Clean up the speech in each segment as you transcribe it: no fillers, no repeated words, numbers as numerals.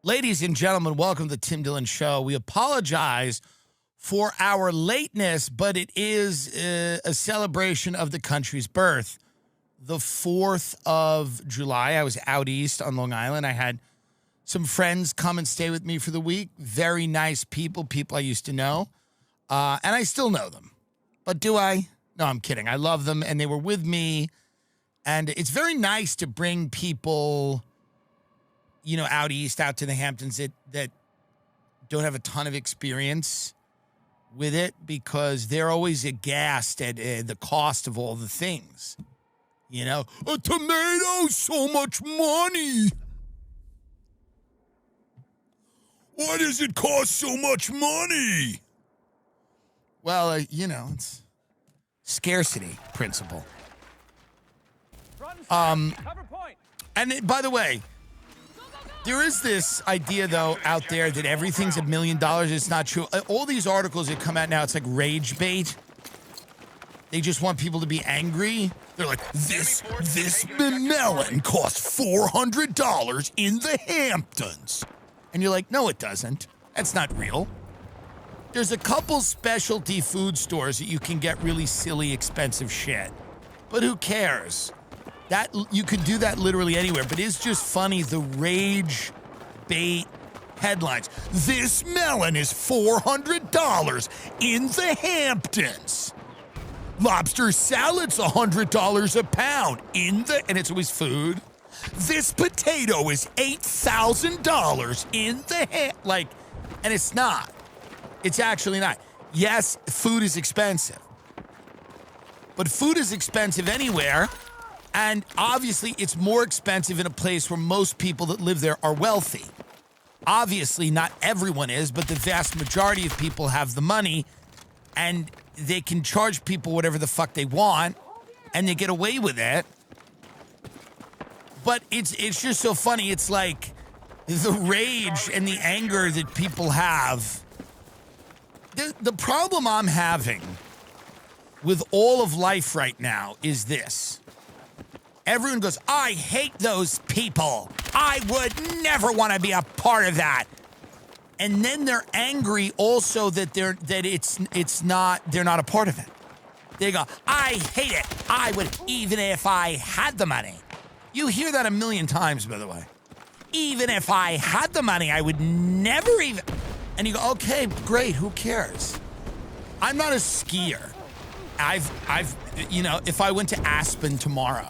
Ladies and gentlemen, welcome to the Tim Dillon Show. We apologize for our lateness, but it is a celebration of the country's birth. The 4th of July, I was out east on Long Island. I had some friends come and stay with me for the week. Very nice people I used to know. And I still know them. But do I? No, I'm kidding. I love them, and they were with me. And it's very nice to bring people, you know, out east, out to the Hamptons that don't have a ton of experience with it, because they're always aghast at the cost of all the things. You know, a tomato, so much money. Why does it cost so much money? Well, you know, it's scarcity principle. And by the way, there is this idea, though, out there that everything's $1 million. It's not true. All these articles that come out now, it's like rage bait. They just want people to be angry. They're like, this melon costs $400 in the Hamptons. And you're like, no, it doesn't. That's not real. There's a couple specialty food stores that you can get really silly, expensive shit. But who cares? That you could do that literally anywhere, but it's just funny, the rage bait headlines. This melon is $400 in the Hamptons. Lobster salad's $100 a pound and it's always food. This potato is $8,000 in the and it's not. It's actually not. Yes, food is expensive. But food is expensive anywhere. And obviously, it's more expensive in a place where most people that live there are wealthy. Obviously, not everyone is, but the vast majority of people have the money, and they can charge people whatever the fuck they want, and they get away with it. But it's just so funny. It's like the rage and the anger that people have. The problem I'm having with all of life right now is this. Everyone goes, I hate those people. I would never want to be a part of that. And then they're angry also that they're not a part of it. They go, I hate it. I would, even if I had the money. You hear that a million times, by the way. Even if I had the money, I would never even. And you go, okay, great, who cares? I'm not a skier. If I went to Aspen tomorrow,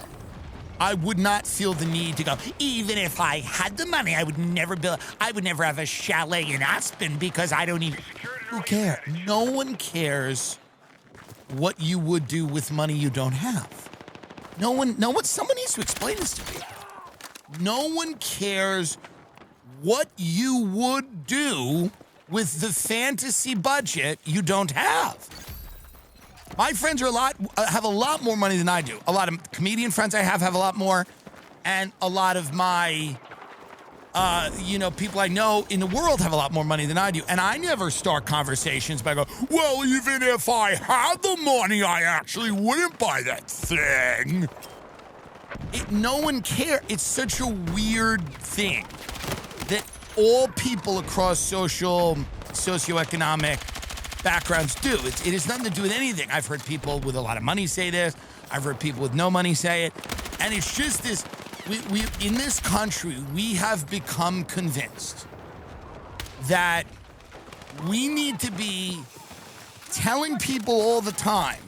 I would not feel the need to go, even if I had the money, I would never have a chalet in Aspen because I don't even, who cares? No one cares what you would do with money you don't have. Someone needs to explain this to me. No one cares what you would do with the fantasy budget you don't have. My friends have a lot more money than I do. A lot of comedian friends I have a lot more. And a lot of my, people I know in the world have a lot more money than I do. And I never start conversations by going, well, even if I had the money, I actually wouldn't buy that thing. No one cares. It's such a weird thing that all people across socioeconomic backgrounds do. It has nothing to do with anything. I've heard people with a lot of money say this. I've heard people with no money say it. And it's just this, we in this country, we have become convinced that we need to be telling people all the time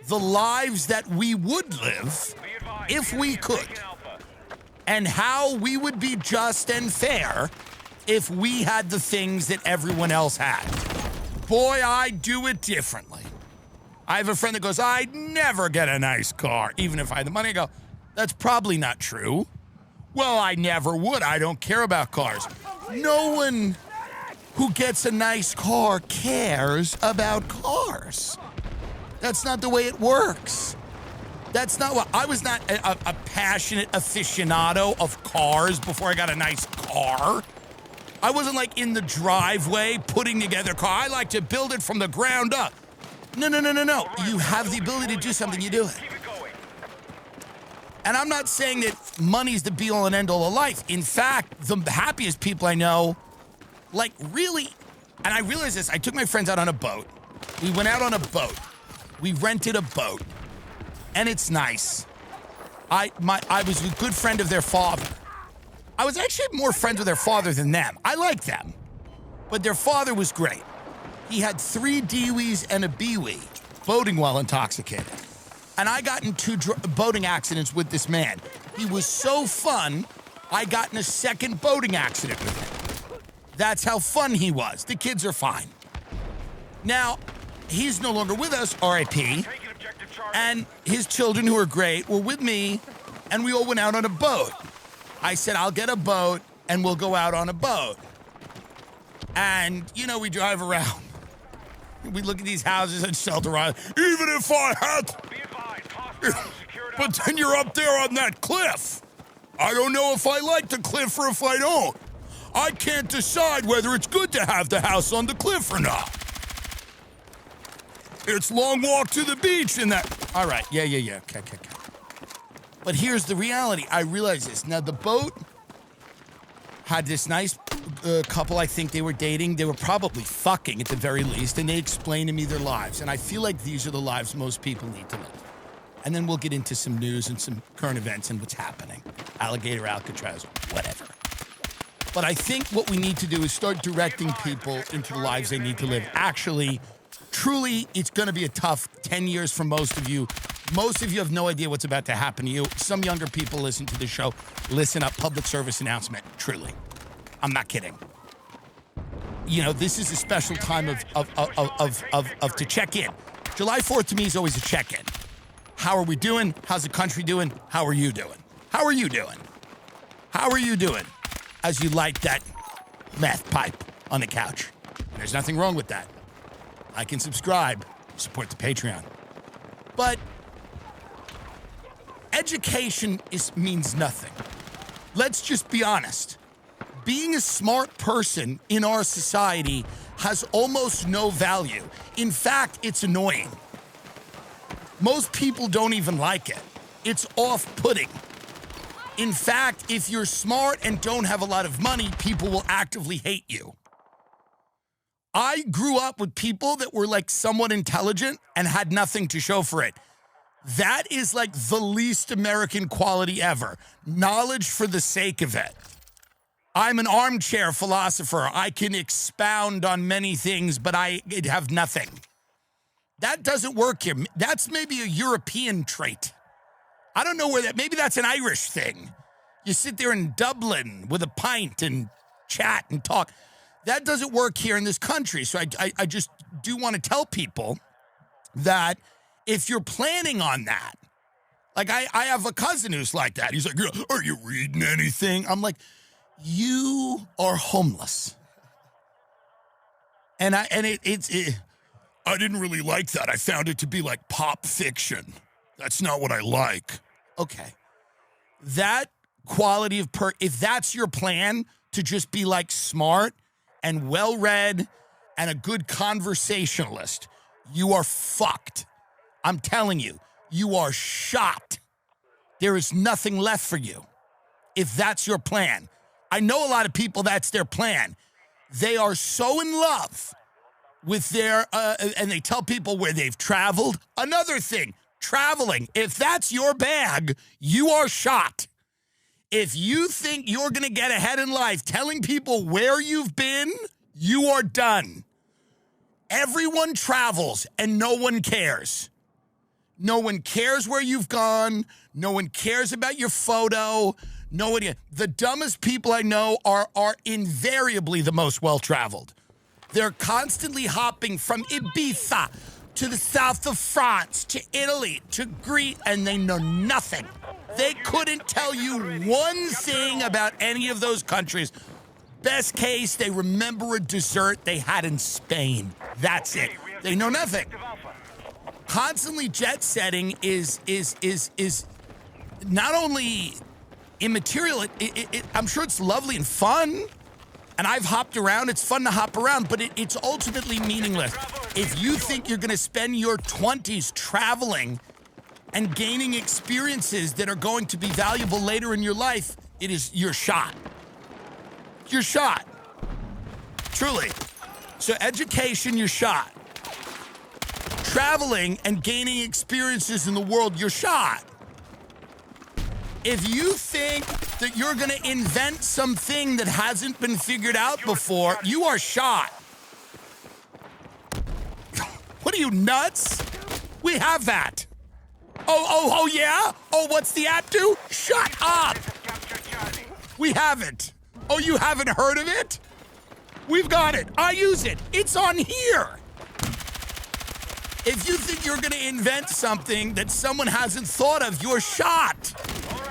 the lives that we would live if we could, and how we would be just and fair if we had the things that everyone else had. Boy, I do it differently. I have a friend that goes, I'd never get a nice car, even if I had the money. I go, that's probably not true. Well, I never would. I don't care about cars. No one who gets a nice car cares about cars. That's not the way it works. That's not what, I was not a passionate aficionado of cars before I got a nice car. I wasn't like in the driveway putting together a car. I like to build it from the ground up. No. You have the ability to do something, you do it. And I'm not saying that money's the be-all and end-all of life. In fact, the happiest people I know, like really, and I realized this, I took my friends out on a boat. We went out on a boat. We rented a boat. And it's nice. I was a good friend of their father. I was actually more friends with their father than them. I like them. But their father was great. He had 3 Dewees and a Bewee, boating while intoxicated. And I got in 2 boating accidents with this man. He was so fun, I got in a second boating accident with him. That's how fun he was. The kids are fine. Now, he's no longer with us, R.I.P., and his children, who are great, were with me, and we all went out on a boat. I said, I'll get a boat, and we'll go out on a boat. And, you know, we drive around. We look at these houses and shelter island. Even if I had... But then you're up there on that cliff. I don't know if I like the cliff or if I don't. I can't decide whether it's good to have the house on the cliff or not. It's long walk to the beach and that... All right, yeah. Okay. But here's the reality. I realize this. Now, the boat had this nice couple, I think they were dating. They were probably fucking at the very least, and they explained to me their lives. And I feel like these are the lives most people need to live. And then we'll get into some news and some current events and what's happening. Alligator, Alcatraz, whatever. But I think what we need to do is start directing people into the lives they need to live. Actually, truly, it's going to be a tough 10 years for most of you. Most of you have no idea what's about to happen to you. Some younger people listen to the show. Listen up, public service announcement. Truly. I'm not kidding. You know, this is a special time of to check in. July 4th to me is always a check-in. How are we doing? How's the country doing? How are you doing? How are you doing? How are you doing as you light that meth pipe on the couch? There's nothing wrong with that. Like and subscribe. Support the Patreon. But education means nothing. Let's just be honest. Being a smart person in our society has almost no value. In fact, it's annoying. Most people don't even like it. It's off-putting. In fact, if you're smart and don't have a lot of money, people will actively hate you. I grew up with people that were like somewhat intelligent and had nothing to show for it. That is like the least American quality ever. Knowledge for the sake of it. I'm an armchair philosopher. I can expound on many things, but I have nothing. That doesn't work here. That's maybe a European trait. I don't know where that, maybe that's an Irish thing. You sit there in Dublin with a pint and chat and talk. That doesn't work here in this country. So I just do want to tell people that if you're planning on that, like I have a cousin who's like that. He's like, are you reading anything? I'm like, you are homeless. And I didn't really like that. I found it to be like pop fiction. That's not what I like. Okay. That quality of if that's your plan to just be like smart and well-read and a good conversationalist, you are fucked. I'm telling you, you are shot. There is nothing left for you if that's your plan. I know a lot of people, that's their plan. They are so in love with their, and they tell people where they've traveled. Another thing, traveling. If that's your bag, you are shot. If you think you're going to get ahead in life telling people where you've been, you are done. Everyone travels and no one cares. No one cares where you've gone. No one cares about your photo. The dumbest people I know are invariably the most well-traveled. They're constantly hopping from Ibiza to the south of France to Italy to Greece, and they know nothing. They couldn't tell you one thing about any of those countries. Best case, they remember a dessert they had in Spain. That's it. They know nothing. Constantly jet setting is not only immaterial, I'm sure it's lovely and fun, and I've hopped around. It's fun to hop around, but it's ultimately meaningless. If you think you're going to spend your 20s traveling and gaining experiences that are going to be valuable later in your life, you're shot. You're shot. Truly. So education, you're shot. Traveling and gaining experiences in the world, you're shot. If you think that you're gonna invent something that hasn't been figured out before, you are shot. What are you, nuts? We have that. Oh, yeah? Oh, what's the app do? Shut up! We have it. Oh, you haven't heard of it? We've got it. I use it. It's on here. If you think you're gonna invent something that someone hasn't thought of, you're shot.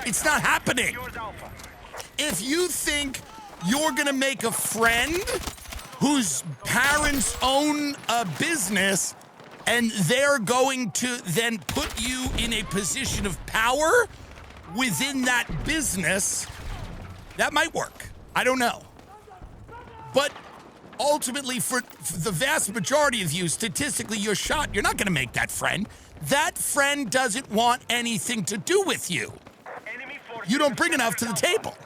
It's not happening. If you think you're gonna make a friend whose parents own a business and they're going to then put you in a position of power within that business, that might work. I don't know. But ultimately, for the vast majority of you, statistically, you're shot. You're not going to make that friend. That friend doesn't want anything to do with you. You don't bring enough to the table.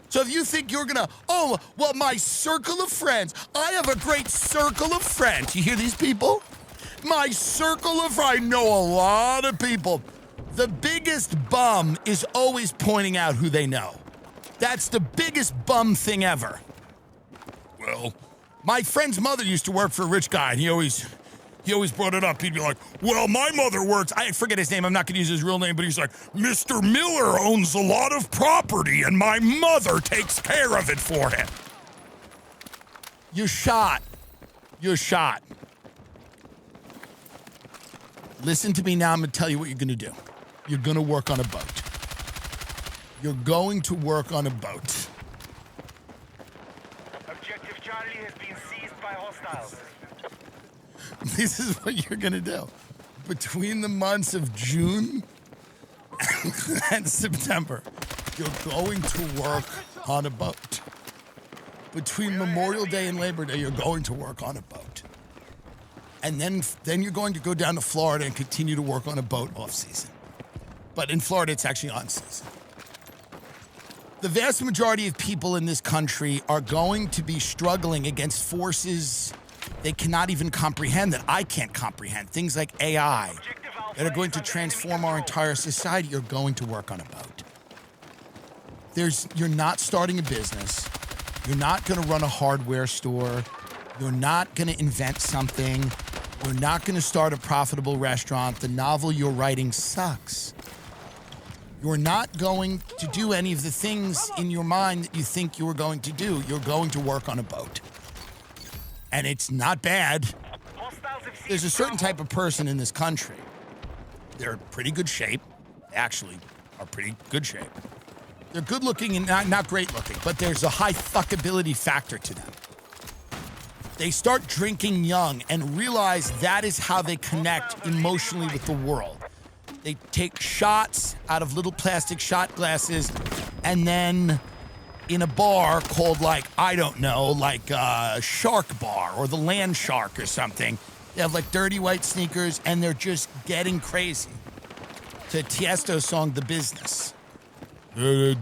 So if you think you're gonna, oh, well, my circle of friends, I have a great circle of friends. You hear these people? My circle of, I know a lot of people. The biggest bum is always pointing out who they know. That's the biggest bum thing ever. Well, my friend's mother used to work for a rich guy, and he always brought it up. He'd be like, well, my mother works, I forget his name, I'm not gonna use his real name, but he's like, Mr. Miller owns a lot of property, and my mother takes care of it for him. You're shot. You're shot. Listen to me now, I'm gonna tell you what you're gonna do. You're gonna work on a boat. You're going to work on a boat. Objective Charlie has been seized by hostiles. This is what you're gonna do. Between the months of June and September, you're going to work on a boat. Between Memorial Day and Labor Day, you're going to work on a boat. And then you're going to go down to Florida and continue to work on a boat off season. But in Florida, it's actually on season. The vast majority of people in this country are going to be struggling against forces they cannot even comprehend, that I can't comprehend. Things like AI that are going to transform our entire society. You're going to work on a boat. You're not starting a business. You're not going to run a hardware store. You're not going to invent something. You're not going to start a profitable restaurant. The novel you're writing sucks. You're not going to do any of the things in your mind that you think you were going to do. You're going to work on a boat. And it's not bad. There's a certain type of person in this country. They're in pretty good shape. They actually are pretty good shape. They're good looking and not great looking, but there's a high fuckability factor to them. They start drinking young and realize that is how they connect emotionally with the world. They take shots out of little plastic shot glasses, and then in a bar called, like, I don't know, like Shark Bar or the Land Shark or something, they have like dirty white sneakers and they're just getting crazy. To Tiesto's song, The Business. And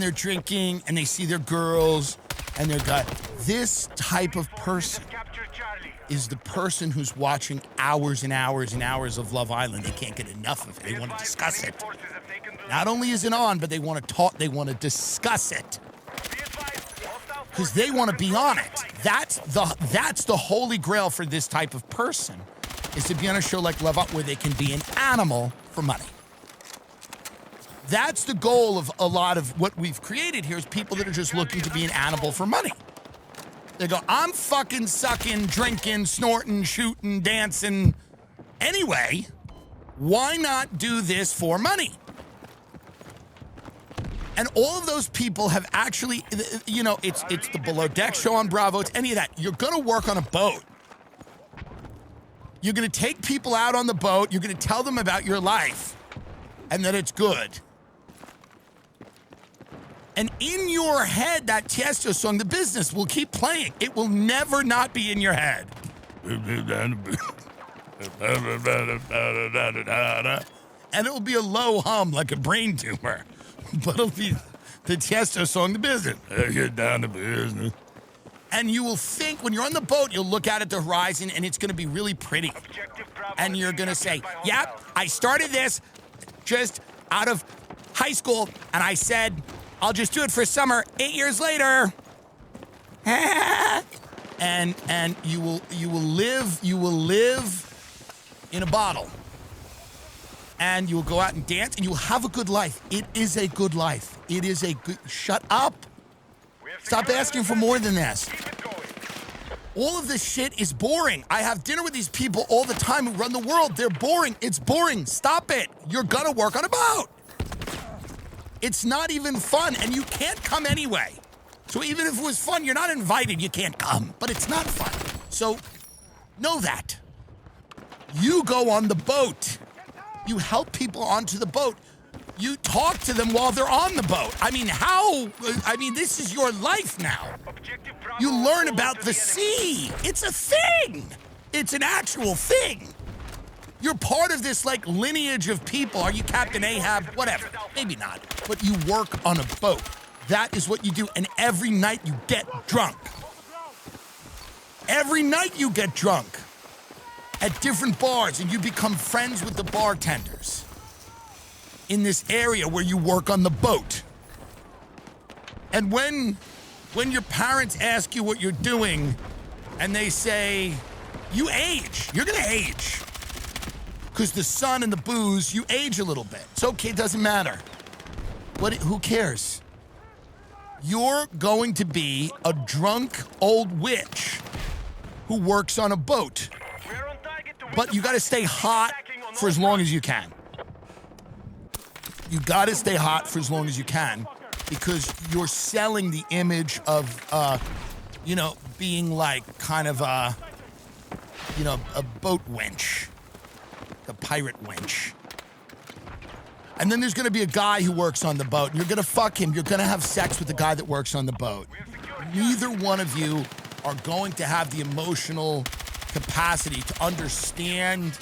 they're drinking and they see their girls and they're got this type of person is the person who's watching hours and hours and hours of Love Island. They can't get enough of it. They want to discuss it. Not only is it on, but they want to talk, they want to discuss it. Because they want to be on it. That's the holy grail for this type of person, is to be on a show like Love Up where they can be an animal for money. That's the goal of a lot of what we've created here, is people that are just looking to be an animal for money. They go, I'm fucking sucking, drinking, snorting, shooting, dancing. Anyway, why not do this for money? And all of those people have actually, you know, it's the Below Deck show on Bravo, it's any of that. You're gonna work on a boat. You're gonna take people out on the boat, you're gonna tell them about your life, and that it's good. And in your head, that Tiesto song, The Business, will keep playing. It will never not be in your head. And it will be a low hum like a brain tumor. But it'll be the Tiesto song, The Business. Get down to business. And you will think, when you're on the boat, you'll look out at the horizon, and it's going to be really pretty. And you're going to say, yep, I started this just out of high school, and I said, I'll just do it for summer. 8 years later. and you will live in a bottle. And you will go out and dance, and you will have a good life. It is a good life. It is a good... Shut up. Stop asking for more than this. All of this shit is boring. I have dinner with these people all the time who run the world. They're boring. It's boring. Stop it. You're gonna work on a boat. It's not even fun, and you can't come anyway. So even if it was fun, you're not invited. You can't come, but it's not fun. So know that. You go on the boat. You help people onto the boat. You talk to them while they're on the boat. I mean, this is your life now. You learn about the sea. It's a thing. It's an actual thing. You're part of this, like, lineage of people. Are you Captain Ahab? Whatever. Maybe not. But you work on a boat. That is what you do. And every night you get drunk. Every night you get drunk at different bars, and you become friends with the bartenders in this area where you work on the boat. And when your parents ask you what you're doing, and they say, you age, you're gonna age. Because the sun and the booze, you age a little bit. It's okay, it doesn't matter. Who cares? You're going to be a drunk old witch who works on a boat. But you gotta stay hot for as long as you can. You gotta stay hot for as long as you can, because you're selling the image of, being like kind of a boat wench, the pirate wench. And then there's gonna be a guy who works on the boat, and you're gonna fuck him. You're gonna have sex with the guy that works on the boat. Neither one of you are going to have the emotional capacity to understand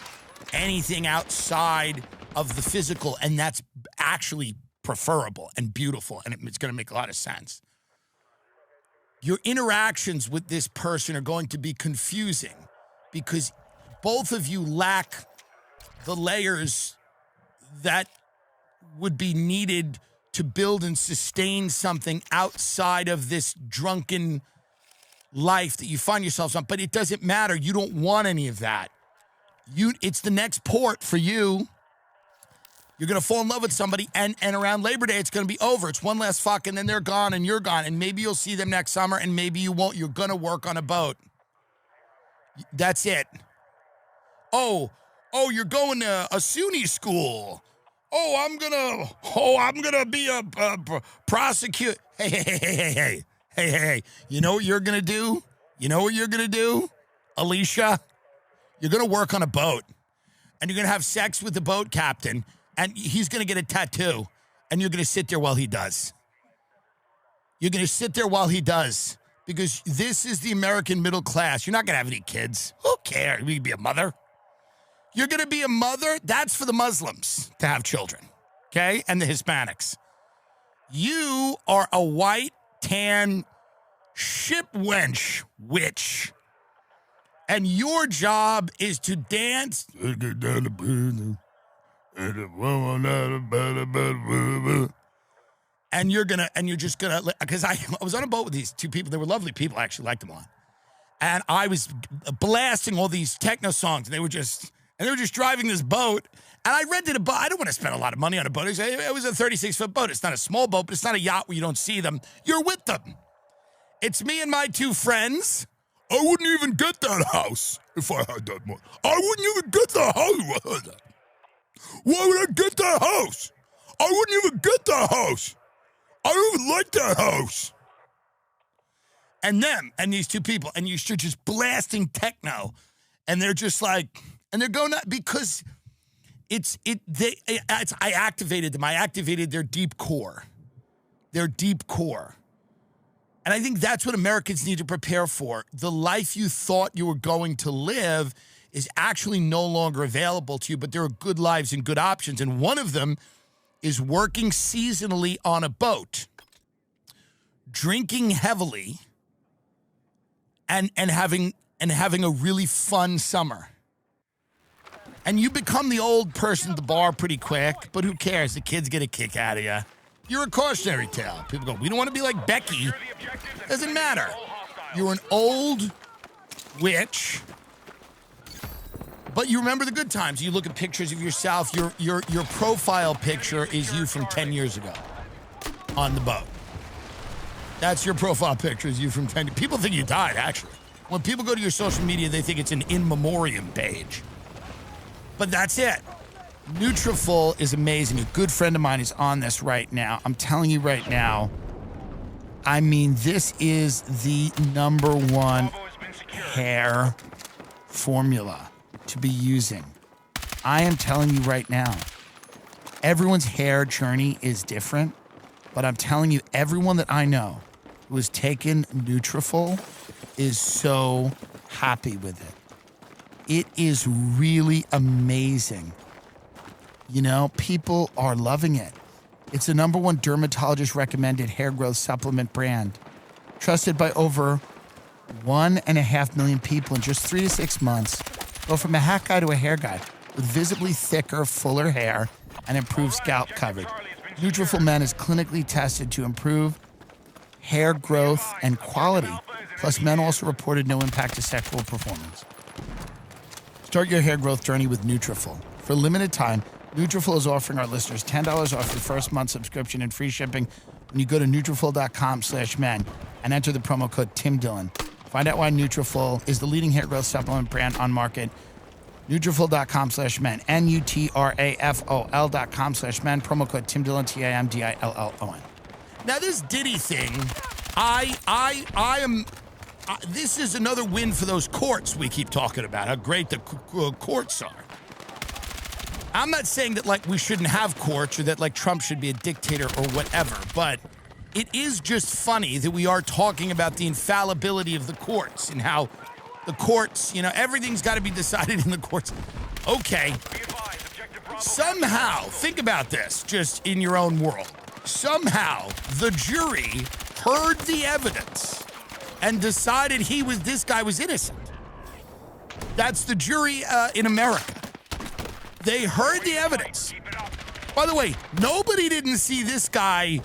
anything outside of the physical, and that's actually preferable and beautiful, and it's going to make a lot of sense. Your interactions with this person are going to be confusing because both of you lack the layers that would be needed to build and sustain something outside of this drunken life that you find yourselves on. But it doesn't matter. You don't want any of that. It's the next port for you. You're going to fall in love with somebody, and around Labor Day, it's going to be over. It's one last fuck, and then they're gone, and you're gone, and maybe you'll see them next summer, and maybe you won't. You're going to work on a boat. That's it. Oh, you're going to a SUNY school. I'm gonna be a prosecutor. Hey. You know what you're going to do? Alicia? You're going to work on a boat, and you're going to have sex with the boat captain, and he's going to get a tattoo, and you're going to sit there while he does. You're going to sit there while he does, because this is the American middle class. You're not going to have any kids. Who cares? You can be a mother. You're going to be a mother? That's for the Muslims to have children, okay? And the Hispanics. You are a white, tan, ship wench witch. And your job is to dance. And you're just gonna, because I was on a boat with these two people. They were lovely people. I actually liked them a lot. And I was blasting all these techno songs. And they were just driving this boat. And I rented a boat. I don't want to spend a lot of money on a boat. It was a 36-foot boat. It's not a small boat, but it's not a yacht where you don't see them. You're with them. It's me and my two friends. I wouldn't even get that house if I had that money. I wouldn't even get the house. Why would I get that house? I wouldn't even get that house. I don't even like that house. And them, and these two people, and you're just blasting techno, and they're just like, and they're going out because I activated them. I activated their deep core. their deep core. And I think that's what Americans need to prepare for. The life you thought you were going to live is actually no longer available to you, but there are good lives and good options. And one of them is working seasonally on a boat, drinking heavily, and having a really fun summer. And you become the old person at the bar pretty quick, but who cares? The kids get a kick out of you. You're a cautionary tale. People go, we don't want to be like Becky. Doesn't matter. You're an old witch, but you remember the good times. You look at pictures of yourself. Your profile picture is you from 10 years ago on the boat. That's your profile picture, is you from 10 years. People think you died, actually. When people go to your social media, they think it's an in memoriam page. But that's it. Nutrafol is amazing. A good friend of mine is on this right now. I'm telling you right now, I mean, this is the #1 hair formula to be using. I am telling you right now, everyone's hair journey is different, but I'm telling you, everyone that I know who has taken Nutrafol is so happy with it. It is really amazing. You know, people are loving it. It's the #1 dermatologist recommended hair growth supplement brand, trusted by over 1.5 million people in just 3 to 6 months. Go from a hat guy to a hair guy with visibly thicker, fuller hair and improved scalp coverage. Nutrafol Men is clinically tested to improve hair growth and quality. Plus, men also reported no impact to sexual performance. Start your hair growth journey with Nutrafol. For a limited time, Nutrafol is offering our listeners $10 off your first month subscription and free shipping when you go to Nutrafol.com/men and enter the promo code TimDillon. Find out why Nutrafol is the leading hair growth supplement brand on market. Nutrafol.com/men, Nutrafol.com/men, promo code TimDillon, TimDillon. Now this Diddy thing, this is another win for those courts we keep talking about, how great the courts are. I'm not saying that, like, we shouldn't have courts or that, like, Trump should be a dictator or whatever, but it is just funny that we are talking about the infallibility of the courts and how the courts, you know, everything's got to be decided in the courts. Okay. Somehow, think about this, just in your own world. Somehow, the jury heard the evidence and decided this guy was innocent. That's the jury in America. They heard the evidence. By the way, nobody didn't see this guy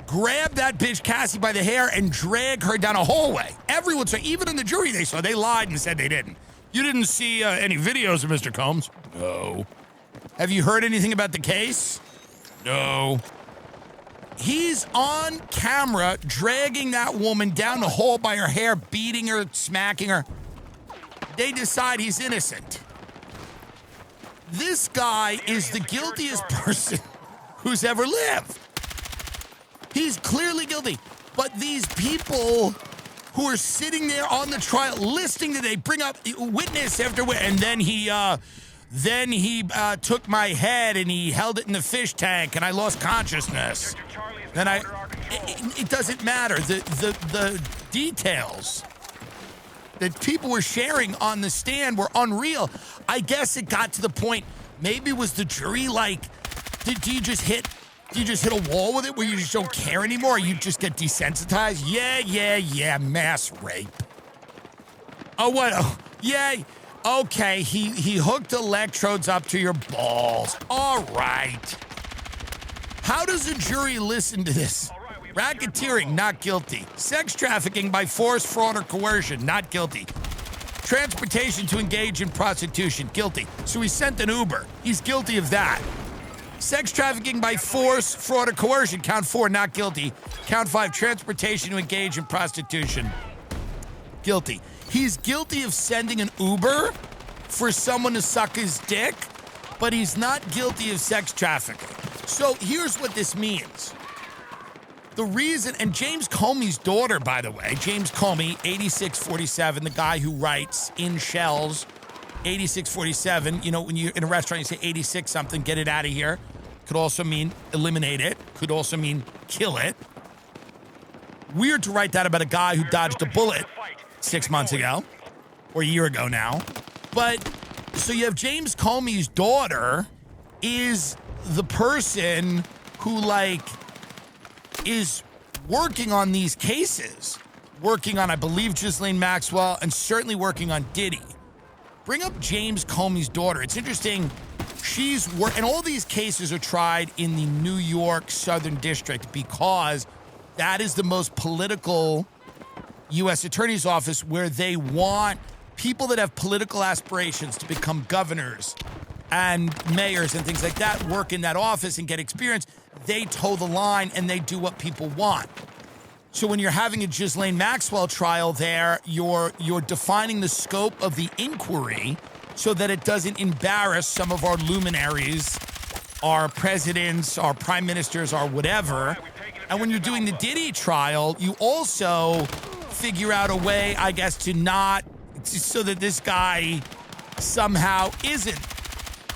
grab that bitch Cassie by the hair and drag her down a hallway. Everyone saw, even in the jury they saw, they lied and said they didn't. You didn't see any videos of Mr. Combs? No. Have you heard anything about the case? No. He's on camera dragging that woman down the hall by her hair, beating her, smacking her. They decide he's innocent. This guy is the guiltiest person who's ever lived. He's clearly guilty. But these people who are sitting there on the trial listening to, they bring up witness after witness, and then he took my head and he held it in the fish tank and I lost consciousness. Then it doesn't matter. The details that people were sharing on the stand were unreal. I guess it got to the point, maybe was the jury like, do you just hit a wall with it where you just don't care anymore? You just get desensitized? Yeah, mass rape. Oh, what? Oh, yeah, okay, he hooked electrodes up to your balls. All right. How does a jury listen to this? Racketeering, not guilty. Sex trafficking by force, fraud, or coercion, not guilty. Transportation to engage in prostitution, guilty. So he sent an Uber. He's guilty of that. Sex trafficking by force, fraud, or coercion, count 4, not guilty. Count 5, transportation to engage in prostitution, guilty. He's guilty of sending an Uber for someone to suck his dick, but he's not guilty of sex trafficking. So here's what this means. The reason, and James Comey's daughter, by the way, James Comey, 8647, the guy who writes in shells, 8647, you know, when you're in a restaurant, you say 86 something, get it out of here. Could also mean eliminate it. Could also mean kill it. Weird to write that about a guy who dodged a bullet 6 months ago, or a year ago now. But, so you have James Comey's daughter is the person who, like, is working on these cases. Working on, I believe, Ghislaine Maxwell, and certainly working on Diddy. Bring up James Comey's daughter. It's interesting. And all these cases are tried in the New York Southern District because that is the most political U.S. Attorney's Office, where they want people that have political aspirations to become governors and mayors and things like that, work in that office and get experience. They toe the line and they do what people want. So when you're having a Ghislaine Maxwell trial there, you're defining the scope of the inquiry so that it doesn't embarrass some of our luminaries, our presidents, our prime ministers, our whatever. And when you're doing the Diddy trial, you also figure out a way, I guess, so that this guy somehow isn't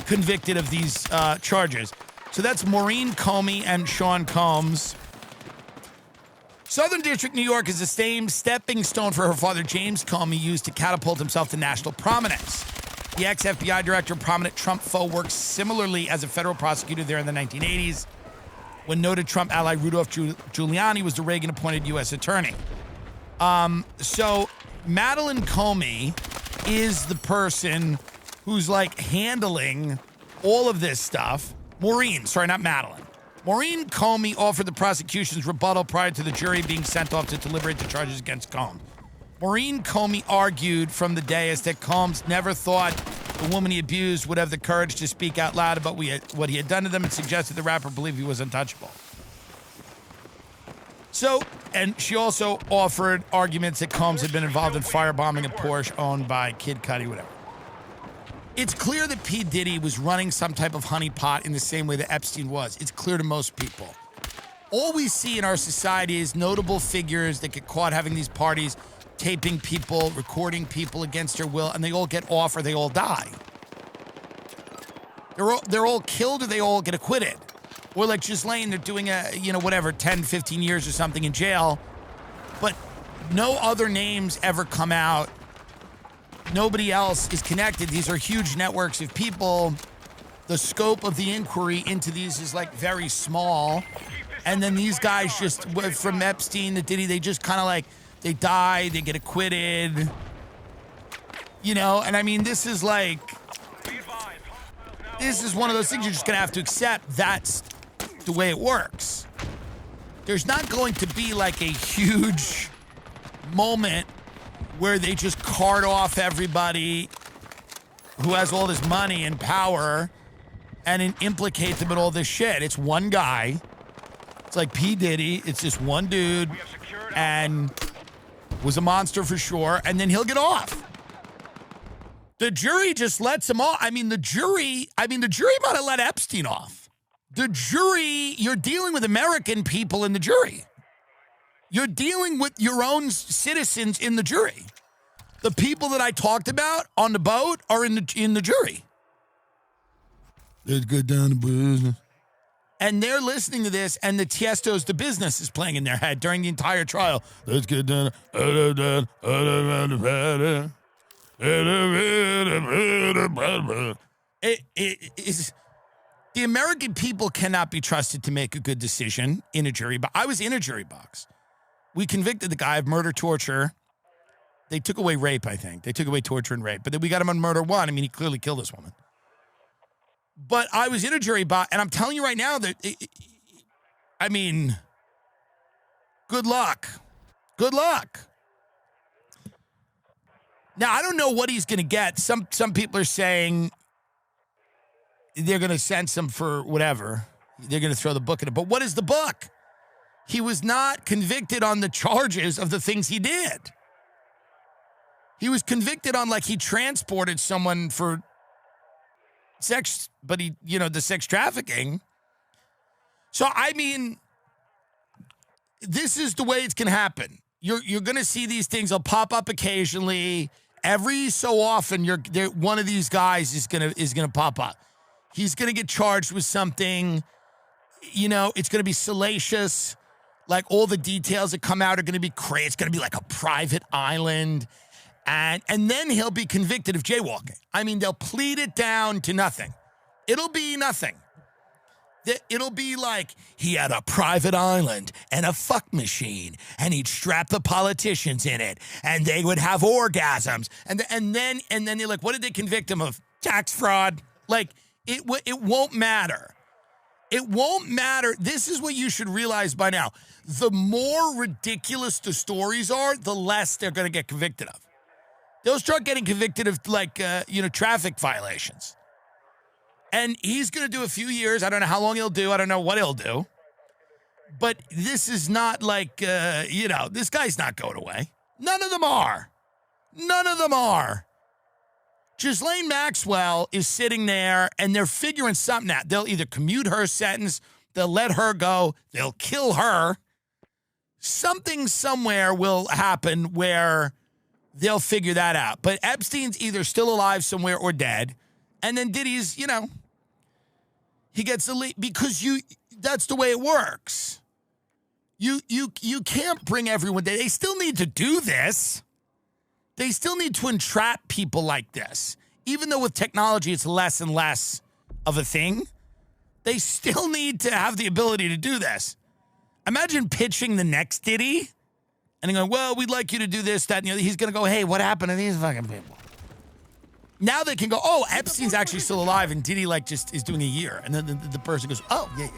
convicted of these charges. So that's Maureen Comey and Sean Combs. Southern District, New York is the same stepping stone for her father, James Comey, used to catapult himself to national prominence. The ex-FBI director, prominent Trump foe, worked similarly as a federal prosecutor there in the 1980s, when noted Trump ally Rudolph Giuliani was the Reagan-appointed U.S. attorney. So Madeline Comey is the person who's, like, handling all of this stuff. Maureen Comey offered the prosecution's rebuttal prior to the jury being sent off to deliberate the charges against Combs. Maureen Comey argued from the dais that Combs never thought the woman he abused would have the courage to speak out loud about what he had done to them, and suggested the rapper believed he was untouchable. So, and she also offered arguments that Combs had been involved in firebombing a Porsche owned by Kid Cudi, whatever. It's clear that P. Diddy was running some type of honeypot in the same way that Epstein was. It's clear to most people. All we see in our society is notable figures that get caught having these parties, taping people, recording people against their will, and they all get off or they all die. They're all killed or they all get acquitted. Or like Ghislaine, they're doing 10, 15 years or something in jail, but no other names ever come out. Nobody else is connected. These are huge networks of people. The scope of the inquiry into these is, like, very small. And then these guys just, from Epstein to Diddy, they just kind of, like, they die, they get acquitted. And I mean, this is one of those things you're just going to have to accept. That's the way it works. There's not going to be, like, a huge moment where they just cart off everybody who has all this money and power and implicate them in all this shit. It's one guy. It's like P. Diddy. It's just one dude and was a monster for sure, and then he'll get off. The jury just lets him off. The jury might have let Epstein off. The jury, you're dealing with American people in the jury. You're dealing with your own citizens in the jury. The people that I talked about on the boat are in the jury. Let's go down to business. And they're listening to this, and the Tiesto's The Business is playing in their head during the entire trial. Let's get down. The American people cannot be trusted to make a good decision in a jury box. I was in a jury box. We convicted the guy of murder, torture. They took away rape, I think. They took away torture and rape. But then we got him on murder 1. He clearly killed this woman. But I was in a jury box, and I'm telling you right now that, good luck. Good luck. Now, I don't know what he's going to get. Some people are saying they're going to sentence him for whatever. They're going to throw the book at him. But what is the book? He was not convicted on the charges of the things he did. He was convicted on, he transported someone for sex, but the sex trafficking. So, this is the way it's going to happen. You're going to see these things. They'll pop up occasionally. Every so often, one of these guys is going to pop up. He's going to get charged with something. It's going to be salacious. Like, all the details that come out are going to be crazy. It's going to be like a private island. And then he'll be convicted of jaywalking. I mean, they'll plead it down to nothing. It'll be nothing. It'll be like he had a private island and a fuck machine, and he'd strap the politicians in it, and they would have orgasms. And then they're like, what did they convict him of? Tax fraud. Like, it won't matter. It won't matter. This is what you should realize by now. The more ridiculous the stories are, the less they're going to get convicted of. They'll start getting convicted of, like, traffic violations. And he's going to do a few years. I don't know how long he'll do. I don't know what he'll do. But this is not like, this guy's not going away. None of them are. None of them are. Ghislaine Maxwell is sitting there, and they're figuring something out. They'll either commute her sentence, they'll let her go, they'll kill her. Something somewhere will happen where they'll figure that out. But Epstein's either still alive somewhere or dead. And then Diddy's, he gets the lead because that's the way it works. You can't bring everyone. They still need to do this. They still need to entrap people like this. Even though with technology it's less and less of a thing, they still need to have the ability to do this. Imagine pitching the next Diddy and going, well, we'd like you to do this, that, and he's going to go, hey, what happened to these fucking people? Now they can go, oh, Epstein's actually still alive, and Diddy, just is doing a year. And then the person goes, oh, yeah.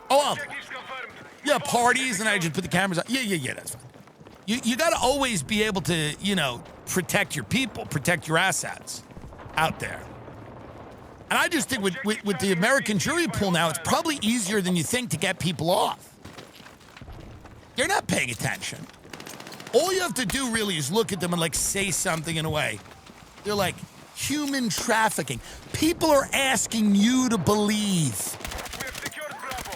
Oh, yeah, parties, and I just put the cameras on. Yeah, that's fine. You got to always be able to, protect your people, protect your assets out there. And I just think with the American jury pool now, it's probably easier than you think to get people off. They're not paying attention. All you have to do really is look at them and say something in a way. They're like, human trafficking. People are asking you to believe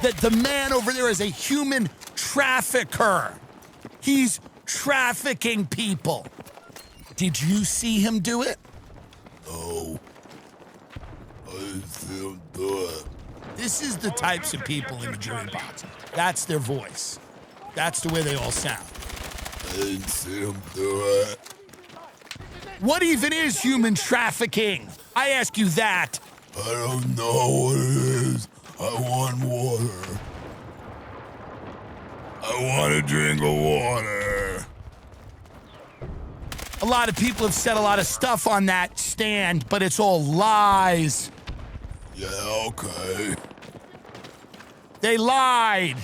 that the man over there is a human trafficker. He's trafficking people. Did you see him do it? No. I didn't see him do it. This is the types of people in the jury box. That's their voice. That's the way they all sound. I didn't see him do it. What even is human trafficking? I ask you that. I don't know what it is. I want water. I want a drink of water. A lot of people have said a lot of stuff on that stand, but it's all lies. Yeah, okay. They lied.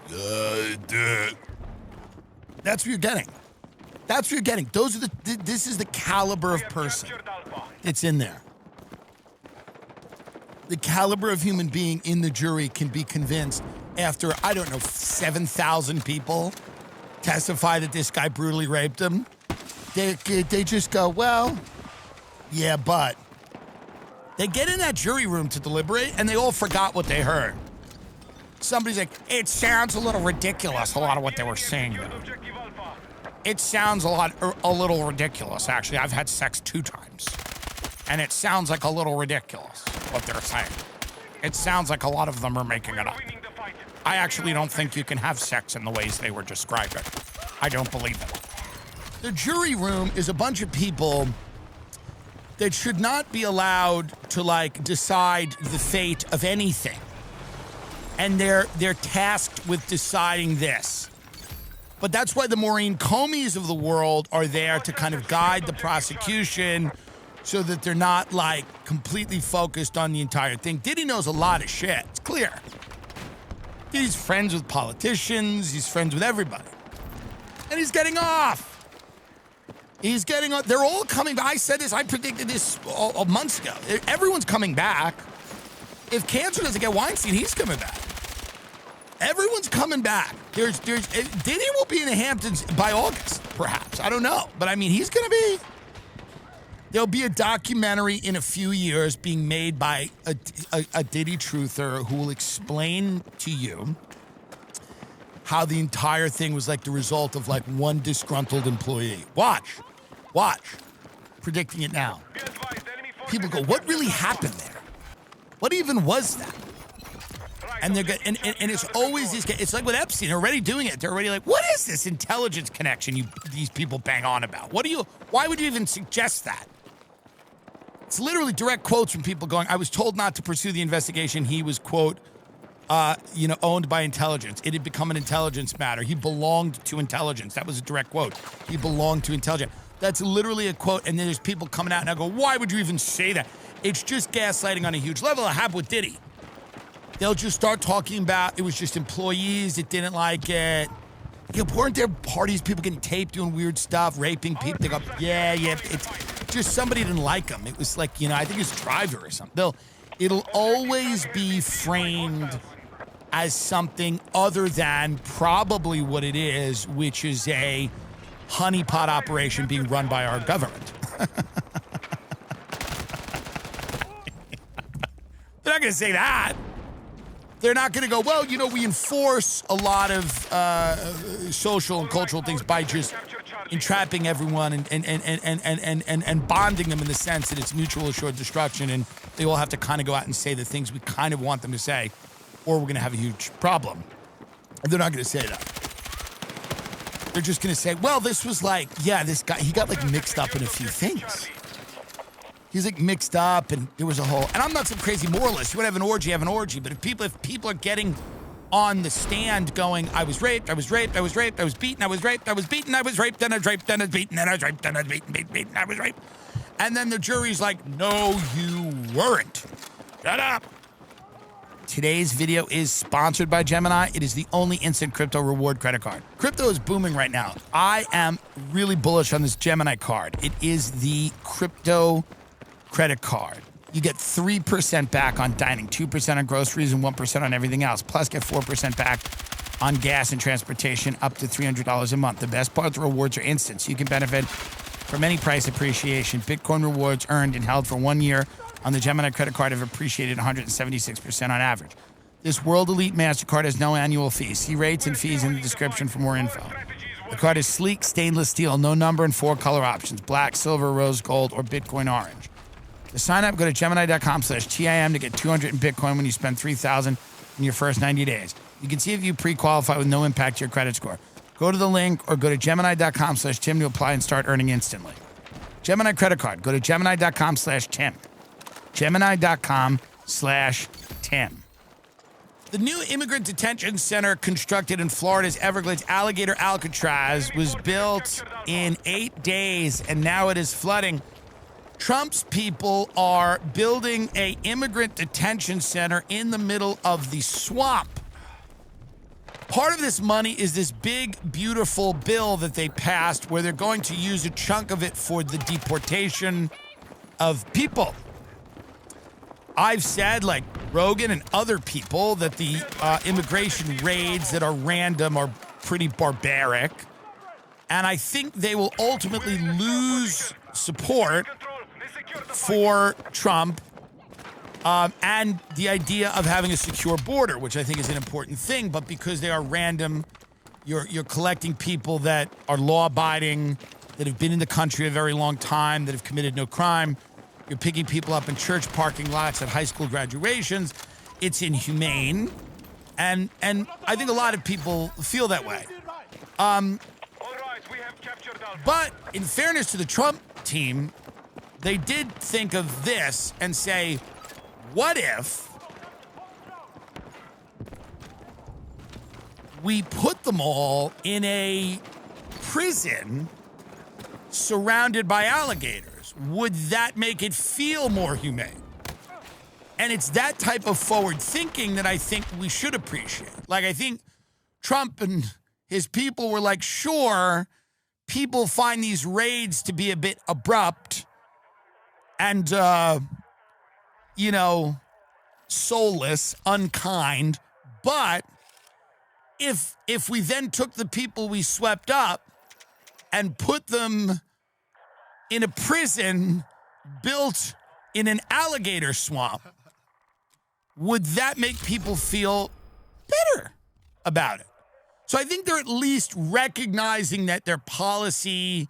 Yeah, they did. That's what you're getting. That's what you're getting. This is the caliber of person that's in there. The caliber of human being in the jury can be convinced after, 7,000 people testify that this guy brutally raped them. They just go, well, yeah, but. They get in that jury room to deliberate, and they all forgot what they heard. Somebody's like, it sounds a little ridiculous, a lot of what they were saying. It sounds a little ridiculous, actually. I've had sex 2 times, and it sounds like a little ridiculous, what they're saying. It sounds like a lot of them are making it up. I actually don't think you can have sex in the ways they were describing. I don't believe it. The jury room is a bunch of people that should not be allowed to, decide the fate of anything. And they're tasked with deciding this. But that's why the Maureen Comeys of the world are there to kind of guide the prosecution so that they're not, completely focused on the entire thing. Diddy knows a lot of shit. It's clear. He's friends with politicians. He's friends with everybody. And he's getting off. He's getting off. They're all coming back. I said this. I predicted this months ago. Everyone's coming back. If cancer doesn't get Weinstein, he's coming back. Everyone's coming back. Diddy will be in the Hamptons by August, perhaps. I don't know. But, he's going to be. There'll be a documentary in a few years being made by a Diddy truther who will explain to you how the entire thing was the result of one disgruntled employee. Watch. Predicting it now. People go, what really happened there? What even was that? And they're good, and it's always this. It's like with Epstein, they're already doing it. They're already like, what is this intelligence connection these people bang on about? Why would you even suggest that? It's literally direct quotes from people going, I was told not to pursue the investigation. He was, quote, owned by intelligence. It had become an intelligence matter. He belonged to intelligence. That was a direct quote. He belonged to intelligence. That's literally a quote, and then there's people coming out and I go, why would you even say that? It's just gaslighting on a huge level. I have with Diddy. They'll just start talking about it was just employees that didn't like it. Weren't there parties, people getting taped, doing weird stuff, raping people? They go, yeah, it's just somebody didn't like them. It was like, I think it's Driver or something. It'll always be framed as something other than probably what it is, which is a honeypot operation being run by our government. They're not going to say that. They're not going to go, well, we enforce a lot of social and cultural things by just entrapping everyone and bonding them in the sense that it's mutual assured destruction, and they all have to kind of go out and say the things we kind of want them to say, or we're going to have a huge problem. And they're not going to say that. They're just going to say, well, this was like, this guy, he got like mixed up in a few things. He's like mixed up, and there was a whole, and I'm not some crazy moralist. You want to have an orgy, but if people are getting on the stand going, I was raped, I was beaten, I was raped, I was beaten, I was raped, then I was raped, then I was beaten, then I was raped, then I was beaten, I was raped. And then the jury's like, no, you weren't. Shut up. Today's video is sponsored by Gemini. It is the only instant crypto reward credit card. Crypto is booming right now. I am really bullish on this Gemini card. It is the crypto credit card. You get 3% back on dining, 2% on groceries, and 1% on everything else. Plus, get 4% back on gas and transportation, up to $300 a month. The best part, the rewards are instant, so you can benefit from any price appreciation. Bitcoin rewards earned and held for 1 year on the Gemini credit card have appreciated 176% on average. This World Elite MasterCard has no annual fee. See rates and fees in the description for more info. The card is sleek, stainless steel, no number and 4 color options: black, silver, rose gold, or Bitcoin orange. To sign up, go to Gemini.com/TIM to get 200 in Bitcoin when you spend $3,000 in your first 90 days. You can see if you pre-qualify with no impact to your credit score. Go to the link or go to Gemini.com/Tim to apply and start earning instantly. Gemini credit card. Go to Gemini.com/Tim. Gemini.com/Tim. The new immigrant detention center constructed in Florida's Everglades Alligator Alcatraz was built in 8 days, and now it is flooding. Trump's people are building an immigrant detention center in the middle of the swamp. Part of this money is this big, beautiful bill that they passed where they're going to use a chunk of it for the deportation of people. I've said, like Rogan and other people, that the immigration raids that are random are pretty barbaric. And I think they will ultimately lose support for Trump and the idea of having a secure border, which I think is an important thing. But because they are random, you're collecting people that are law-abiding, that have been in the country a very long time, that have committed no crime. You're picking people up in church parking lots at high school graduations. It's inhumane. And I think a lot of people feel that way. But in fairness to the Trump team, they did think of this and say, what if we put them all in a prison surrounded by alligators? Would that make it feel more humane? And it's that type of forward thinking that I think we should appreciate. Like, I think Trump and his people were like, sure, people find these raids to be a bit abrupt and, soulless, unkind. But if we then took the people we swept up and put them in a prison built in an alligator swamp, would that make people feel better about it? So I think they're at least recognizing that their policy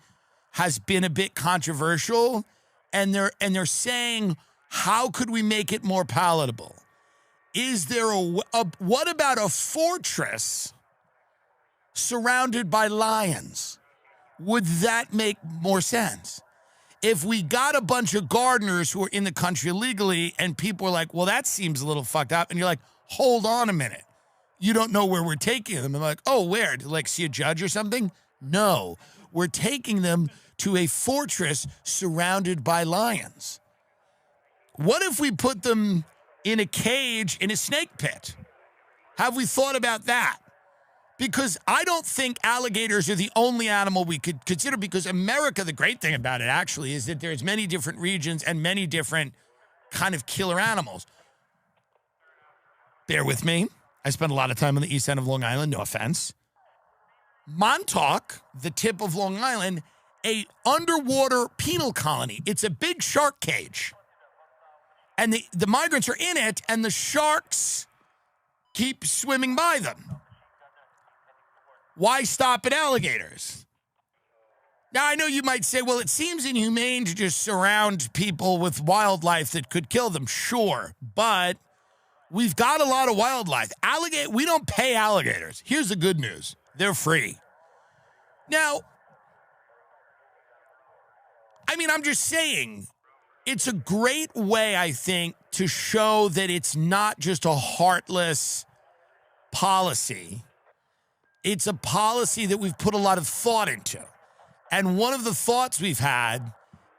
has been a bit controversial, and they're saying, how could we make it more palatable? is there what about a fortress surrounded by lions? Would that make more sense? If we got a bunch of gardeners who are in the country illegally and people are like, well, that seems a little fucked up. And you're like, hold on a minute. You don't know where we're taking them. And like, oh, where? To like see a judge or something? No, we're taking them to a fortress surrounded by lions. What if we put them in a cage in a snake pit? Have we thought about that? Because I don't think alligators are the only animal we could consider, because America, the great thing about it actually is that there's many different regions and many different kind of killer animals. Bear with me. I spent a lot of time on the east end of Long Island, no offense. Montauk, the tip of Long Island, a underwater penal colony. It's a big shark cage. And the migrants are in it, and the sharks keep swimming by them. Why stop at alligators? Now, I know you might say, well, it seems inhumane to just surround people with wildlife that could kill them. Sure, but we've got a lot of wildlife. We don't pay alligators. Here's the good news. They're free. Now, I mean, I'm just saying, it's a great way, I think, to show that it's not just a heartless policy. It's a policy that we've put a lot of thought into. And one of the thoughts we've had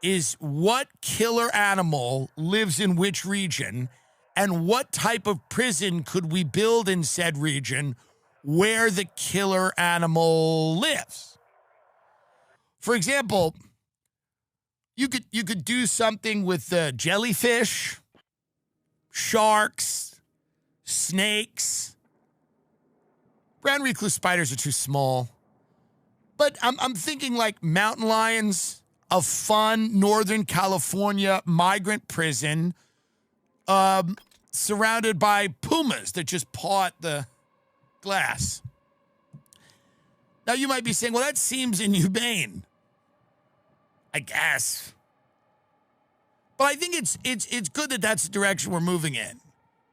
is what killer animal lives in which region, and what type of prison could we build in said region where the killer animal lives. For example, you could do something with jellyfish, sharks, snakes. Brown recluse spiders are too small. But I'm thinking like mountain lions, a fun Northern California migrant prison surrounded by pumas that just paw at the glass. Now you might be saying, well, that seems inhumane. I guess. But I think it's good that that's the direction we're moving in.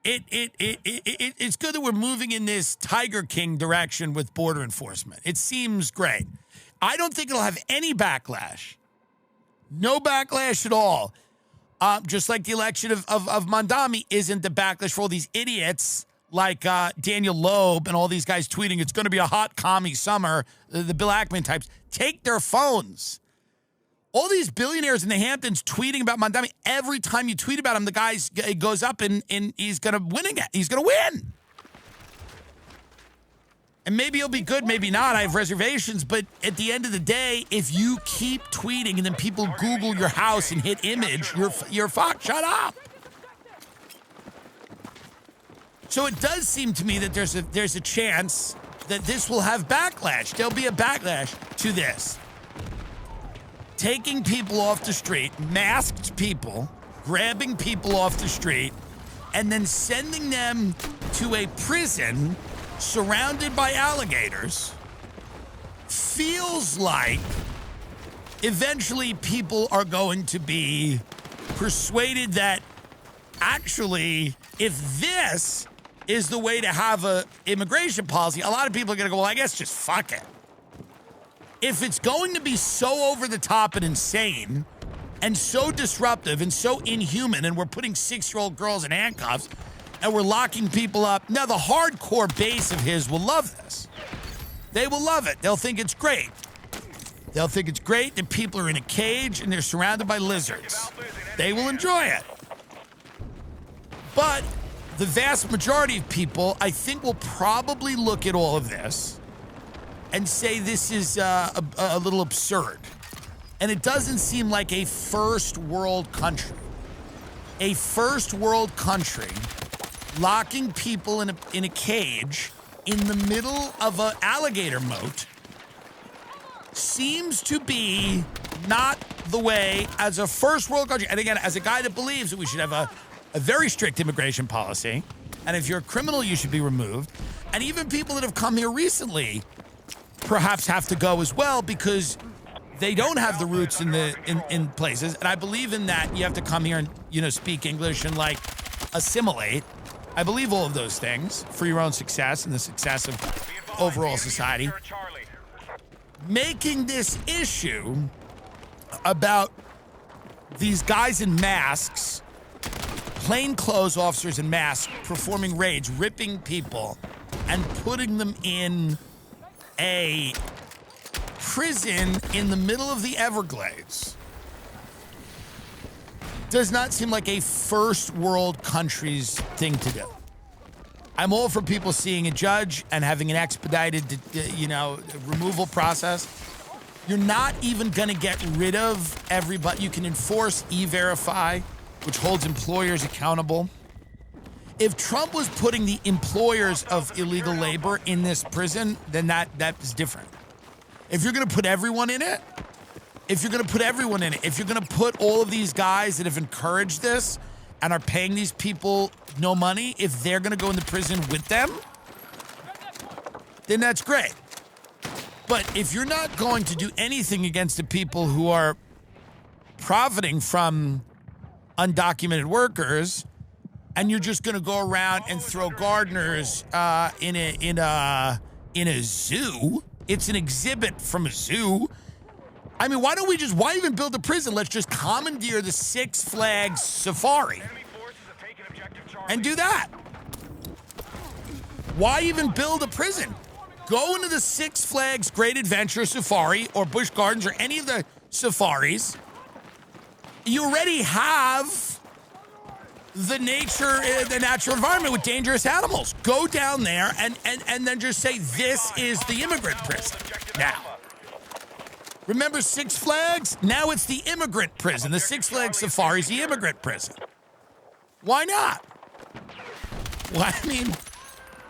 It's good that we're moving in this Tiger King direction with border enforcement. It seems great. I don't think it'll have any backlash. No backlash at all. Just like the election of Mondami isn't the backlash for all these idiots like Daniel Loeb and all these guys tweeting, it's going to be a hot commie summer, the Bill Ackman types. Take their phones. All these billionaires in the Hamptons tweeting about Mondami. Every time you tweet about him, the guy goes up and he's going to win again. He's going to win. And maybe he'll be good, maybe not. I have reservations. But at the end of the day, if you keep tweeting and then people Google your house and hit image, you're fucked. Shut up. So it does seem to me that there's a chance that this will have backlash. There'll be a backlash to this. Taking people off the street, masked people, grabbing people off the street, and then sending them to a prison surrounded by alligators feels like eventually people are going to be persuaded that actually, if this is the way to have a immigration policy, a lot of people are going to go, well, I guess just fuck it. If it's going to be so over the top and insane and so disruptive and so inhuman, and we're putting 6-year-old girls in handcuffs and we're locking people up, now the hardcore base of his will love this. They will love it. They'll think it's great. They'll think it's great that people are in a cage and they're surrounded by lizards. They will enjoy it. But the vast majority of people, I think, will probably look at all of this and say this is a little absurd. And it doesn't seem like a first world country. A first world country locking people in a cage in the middle of an alligator moat seems to be not the way as a first world country. And again, as a guy that believes that we should have a very strict immigration policy, and if you're a criminal, you should be removed. And even people that have come here recently perhaps have to go as well because they don't have the roots in places. And I believe in that. You have to come here and, speak English and like assimilate. I believe all of those things for your own success and the success of overall society. Making this issue about these guys in masks, plainclothes officers in masks, performing raids, ripping people, and putting them in a prison in the middle of the Everglades does not seem like a first world country's thing to do. I'm all for people seeing a judge and having an expedited, removal process. You're not even going to get rid of everybody. You can enforce E-Verify, which holds employers accountable. If Trump was putting the employers of illegal labor in this prison, then that is different. If you're going to put everyone in it, if you're going to put all of these guys that have encouraged this and are paying these people no money, if they're going to go into prison with them, then that's great. But if you're not going to do anything against the people who are profiting from undocumented workers, and you're just going to go around and throw gardeners in a zoo, it's an exhibit from a zoo. I mean, why even build a prison? Let's just commandeer the Six Flags Safari and do that. Why even build a prison? Go into the Six Flags Great Adventure Safari or Busch Gardens or any of the safaris. You already have the natural environment with dangerous animals. Go down there and then just say, this is the immigrant prison. Now, remember Six Flags? Now it's the immigrant prison. The Six Flags Safari is the immigrant prison. Why not? Well, I mean,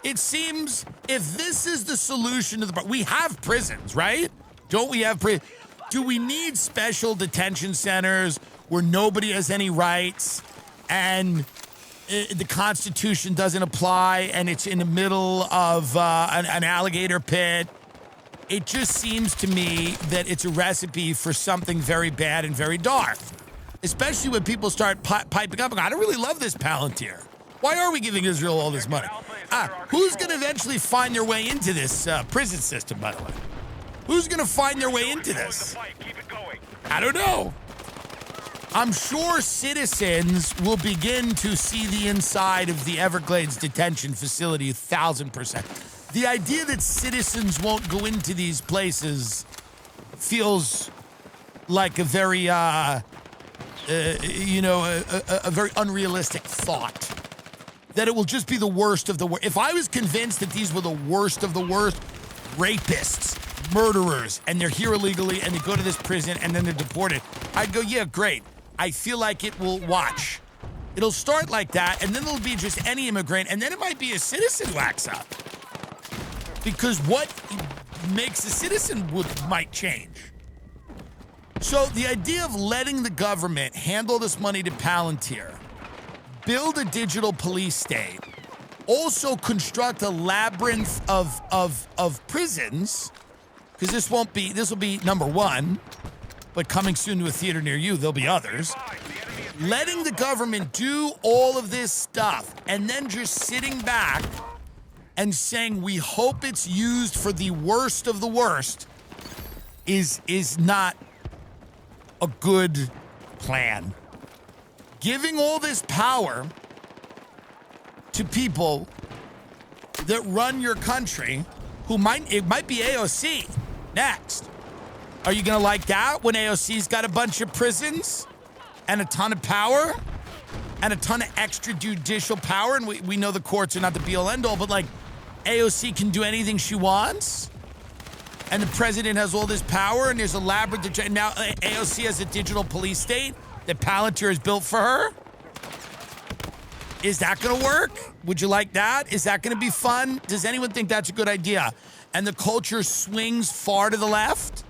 it seems if this is the solution to the problem, we have prisons, right? Don't we have prisons? Do we need special detention centers where nobody has any rights and the Constitution doesn't apply and it's in the middle of an alligator pit? It just seems to me that it's a recipe for something very bad and very dark, especially when people start piping up. I don't really love this Palantir. Why are we giving Israel all this money? Who's going to eventually find their way into this prison system, by the way? Who's going to find their way into this? I don't know. I'm sure citizens will begin to see the inside of the Everglades detention facility 1,000%. The idea that citizens won't go into these places feels like a very, a very unrealistic thought. That it will just be the worst of the worst. If I was convinced that these were the worst of the worst, rapists, murderers, and they're here illegally and they go to this prison and then they're deported, I'd go, yeah, great. I feel like it will watch. It'll start like that, and then it'll be just any immigrant, and then it might be a citizen who acts up. Because what makes a citizen might change. So the idea of letting the government handle this money to Palantir, build a digital police state, also construct a labyrinth of prisons, because this will be number one, but coming soon to a theater near you, there'll be others. Letting the government do all of this stuff and then just sitting back and saying we hope it's used for the worst of the worst is not a good plan. Giving all this power to people that run your country who might be AOC next. Are you going to like that when AOC's got a bunch of prisons and a ton of power and a ton of extrajudicial power? And we know the courts are not the be-all end-all, but like AOC can do anything she wants and the president has all this power and there's a labyrinth. Now AOC has a digital police state that Palantir has built for her. Is that going to work? Would you like that? Is that going to be fun? Does anyone think that's a good idea? And the culture swings far to the left?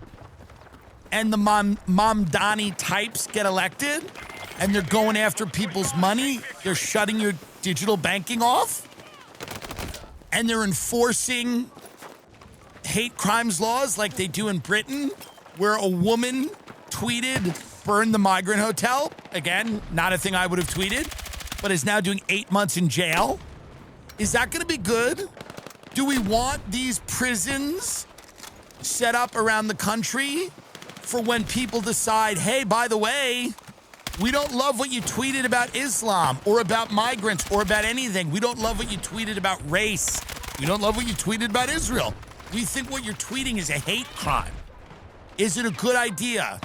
And the Mamdani types get elected? And they're going after people's money? They're shutting your digital banking off? And they're enforcing hate crimes laws like they do in Britain, where a woman tweeted, "Burn the migrant hotel." Again, not a thing I would have tweeted, but is now doing 8 months in jail Is that going to be good? Do we want these prisons set up around the country for when people decide, hey, by the way, we don't love what you tweeted about Islam or about migrants or about anything. We don't love what you tweeted about race. We don't love what you tweeted about Israel. We think what you're tweeting is a hate crime. Is it a good idea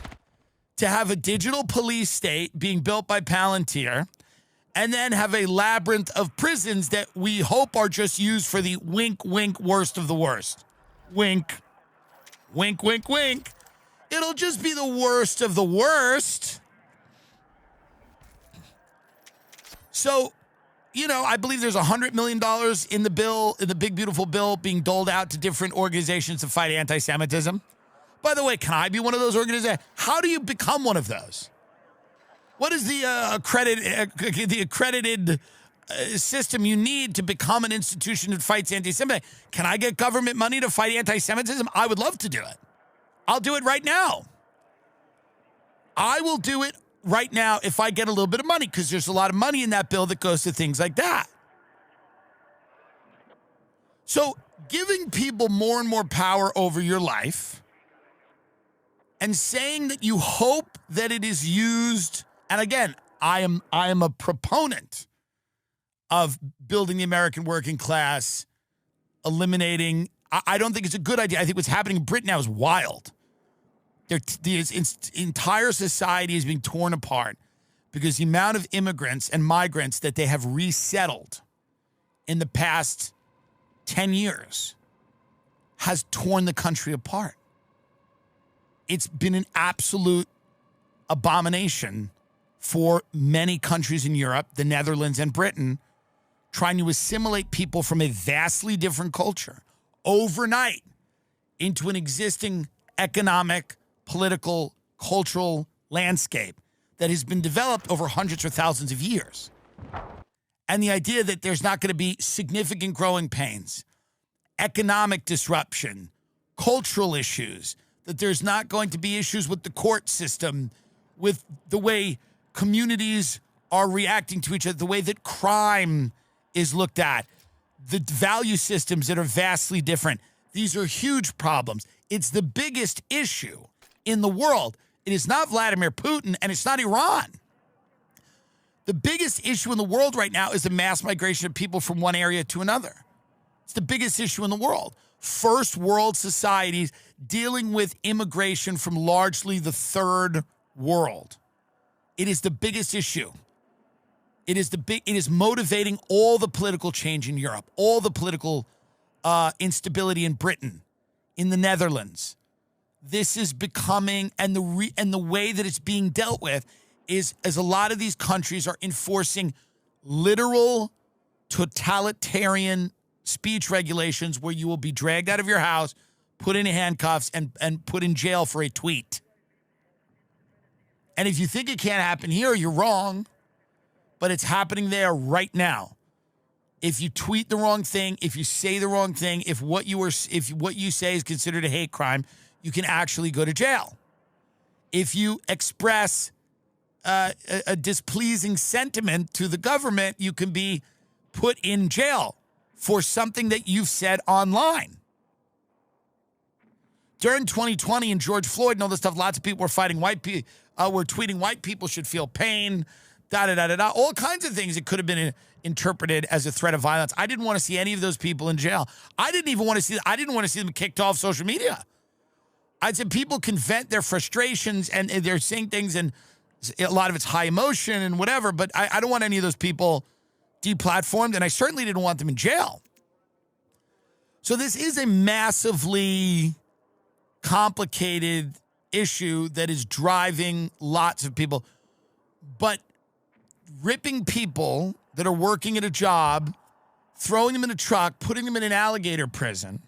to have a digital police state being built by Palantir and then have a labyrinth of prisons that we hope are just used for the wink, wink, worst of the worst? Wink, wink, wink, wink. It'll just be the worst of the worst. So, you know, I believe there's $100 million in the bill, in the big, beautiful bill being doled out to different organizations to fight anti-Semitism. By the way, can I be one of those organizations? How do you become one of those? What is the accredited system you need to become an institution that fights anti-Semitism? Can I get government money to fight anti-Semitism? I would love to do it. I'll do it right now. I will do it right now if I get a little bit of money, because there's a lot of money in that bill that goes to things like that. So giving people more and more power over your life and saying that you hope that it is used, and again, I am a proponent of building the American working class, eliminating, I don't think it's a good idea. I think what's happening in Britain now is wild. The entire society is being torn apart because the amount of immigrants and migrants that they have resettled in the past 10 years has torn the country apart. It's been an absolute abomination for many countries in Europe, the Netherlands and Britain, trying to assimilate people from a vastly different culture overnight into an existing economic, political, cultural landscape that has been developed over hundreds or thousands of years. And the idea that there's not going to be significant growing pains, economic disruption, cultural issues, that there's not going to be issues with the court system, with the way communities are reacting to each other, the way that crime is looked at, the value systems that are vastly different. These are huge problems. It's the biggest issue in the world. It is not Vladimir Putin, and it's not Iran. The biggest issue in the world right now is the mass migration of people from one area to another. It's the biggest issue in the world. First world societies dealing with immigration from largely the third world. It is the biggest issue. It is motivating all the political change in Europe, all the political instability in Britain, in the Netherlands. This is becoming, and the way that it's being dealt with is as a lot of these countries are enforcing literal totalitarian speech regulations where you will be dragged out of your house, put in handcuffs, and put in jail for a tweet. And if you think it can't happen here, you're wrong. But it's happening there right now. If you tweet the wrong thing, if you say the wrong thing, if what you say is considered a hate crime, you can actually go to jail. If you express a displeasing sentiment to the government, you can be put in jail for something that you've said online. During 2020 and George Floyd and all this stuff, lots of people were fighting white people, were tweeting white people should feel pain, da-da-da-da-da, all kinds of things that could have been interpreted as a threat of violence. I didn't want to see any of those people in jail. I didn't want to see them kicked off social media. I said people can vent their frustrations and they're saying things, and a lot of it's high emotion and whatever, but I don't want any of those people deplatformed, and I certainly didn't want them in jail. So this is a massively complicated issue that is driving lots of people. But ripping people that are working at a job, throwing them in a truck, putting them in an alligator prison,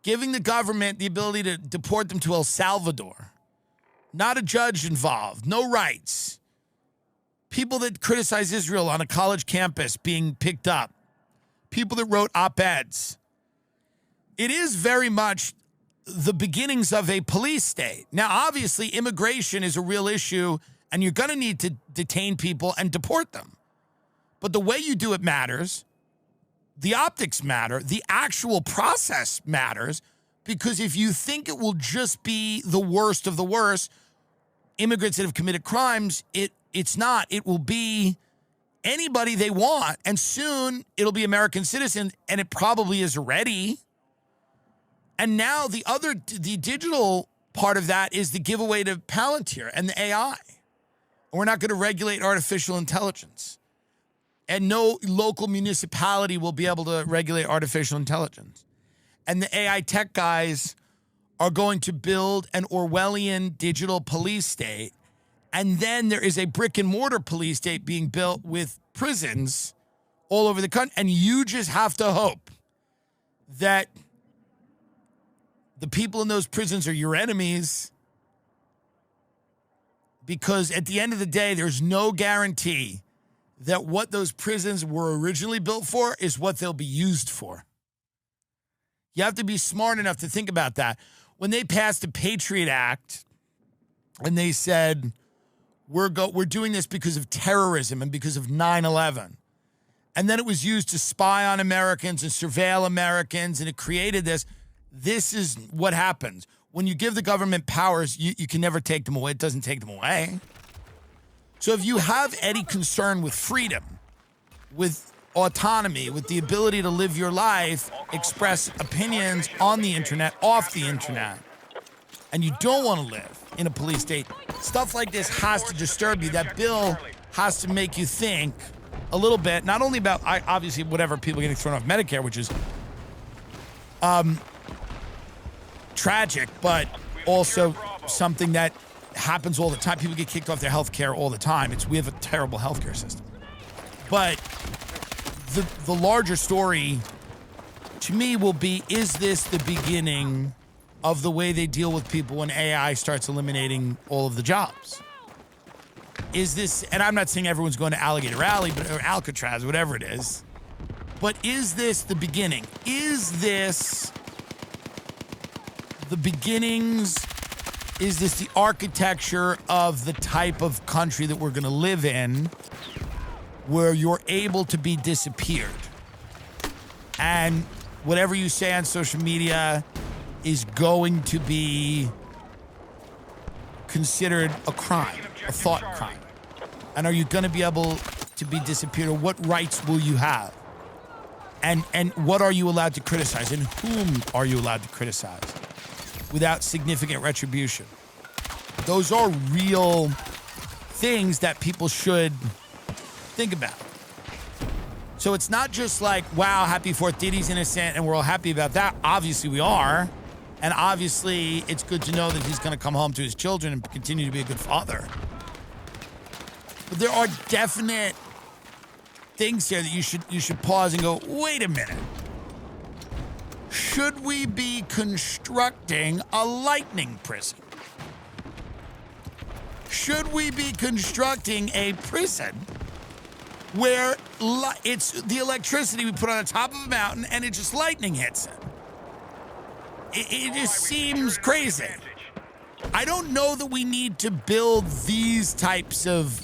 giving the government the ability to deport them to El Salvador, not a judge involved, no rights, people that criticize Israel on a college campus being picked up, people that wrote op-eds. It is very much the beginnings of a police state. Now, obviously, immigration is a real issue, and you're going to need to detain people and deport them. But the way you do it matters. the optics matter. The actual process matters, because if you think it will just be the worst of the worst, immigrants that have committed crimes, it's not. It will be anybody they want, and soon it'll be American citizens, and it probably is already. And now the digital part of that is the giveaway to Palantir and the AI. We're not going to regulate artificial intelligence. And no local municipality will be able to regulate artificial intelligence. And the AI tech guys are going to build an Orwellian digital police state. And then there is a brick and mortar police state being built with prisons all over the country. And you just have to hope that the people in those prisons are your enemies, because at the end of the day, there's no guarantee that what those prisons were originally built for is what they'll be used for. You have to be smart enough to think about that. When they passed the Patriot Act and they said, we're doing this because of terrorism and because of 9/11, and then it was used to spy on Americans and surveil Americans, and it created this. This is what happens. When you give the government powers, you can never take them away. It doesn't take them away. So if you have any concern with freedom, with autonomy, with the ability to live your life, express opinions on the internet, off the internet, and you don't want to live in a police state, stuff like this has to disturb you. That bill has to make you think a little bit, not only about, obviously, whatever, people getting thrown off Medicare, which is tragic, but also something that happens all the time. People get kicked off their health care all the time. We have a terrible healthcare system. But the larger story to me will be, is this the beginning of the way they deal with people when AI starts eliminating all of the jobs? Is this, and I'm not saying everyone's going to Alligator Alley, or Alcatraz, whatever it is, but is this the beginning? Is this the beginnings? Is this the architecture of the type of country that we're going to live in, where you're able to be disappeared? And whatever you say on social media is going to be considered a crime, a thought crime. And are you going to be able to be disappeared, or what rights will you have? And what are you allowed to criticize, and whom are you allowed to criticize without significant retribution? Those are real things that people should think about. So it's not just like, wow, happy 4th, Diddy's innocent, and we're all happy about that. Obviously we are. And obviously it's good to know that he's going to come home to his children and continue to be a good father. But there are definite things here that you should pause and go, wait a minute. Should we be constructing a lightning prison? Should we be constructing a prison where it's the electricity we put on the top of a mountain and it just lightning hits it? It just seems crazy. I don't know that we need to build these types of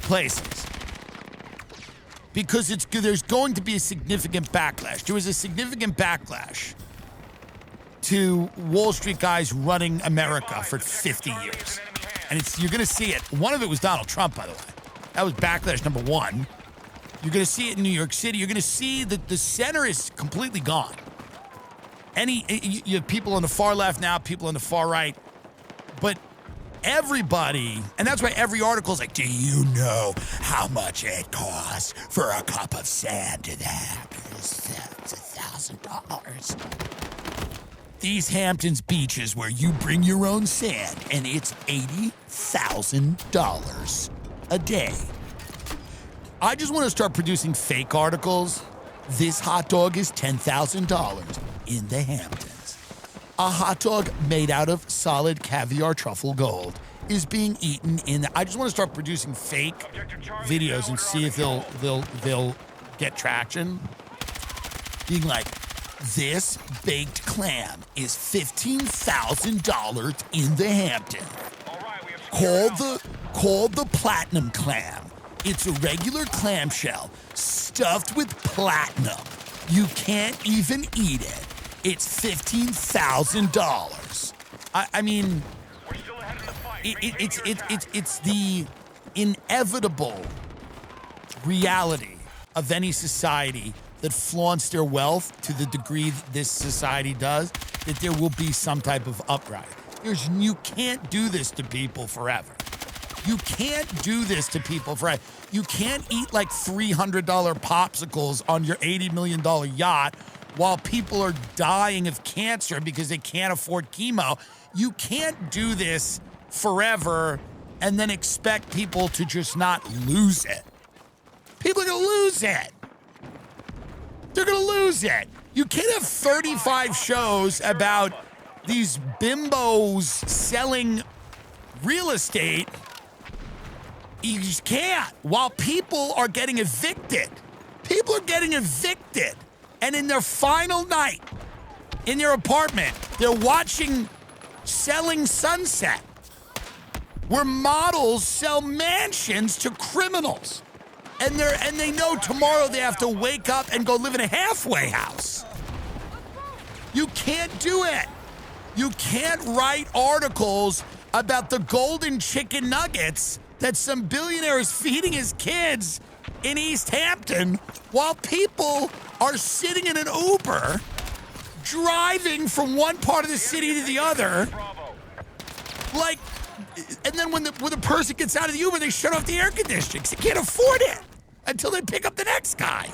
places, because there's going to be a significant backlash. There was a significant backlash to Wall Street guys running America for 50 years. And you're going to see it. One of it was Donald Trump, by the way. That was backlash number one. You're going to see it in New York City. You're going to see that the center is completely gone. You have people on the far left now, people on the far right. But everybody, and that's why every article is like, do you know how much it costs for a cup of sand in the Hamptons? It's $1,000. These Hamptons beaches where you bring your own sand, and it's $80,000 a day. I just want to start producing fake articles. This hot dog is $10,000 in the Hamptons. A hot dog made out of solid caviar truffle gold is being eaten in I just want to start producing fake videos and see if they'll get traction. Being like, this baked clam is $15,000 in the Hamptons. Called the platinum clam. It's a regular clamshell stuffed with platinum. You can't even eat it. It's $15,000. I mean, We're still ahead of the fight. it's the inevitable reality of any society that flaunts their wealth to the degree that this society does, that there will be some type of uprising. You can't do this to people forever. You can't do this to people forever. You can't eat like $300 popsicles on your $80 million yacht while people are dying of cancer because they can't afford chemo. You can't do this forever and then expect people to just not lose it. People are going to lose it. They're going to lose it. You can't have 35 shows about these bimbos selling real estate. You just can't. While people are getting evicted. People are getting evicted. And in their final night in their apartment, they're watching Selling Sunset, where models sell mansions to criminals. And they know tomorrow they have to wake up and go live in a halfway house. You can't do it. You can't write articles about the golden chicken nuggets that some billionaire is feeding his kids in East Hampton while people are sitting in an Uber driving from one part of the city to the other. Like, and then when the person gets out of the Uber, they shut off the air conditioning because they can't afford it until they pick up the next guy.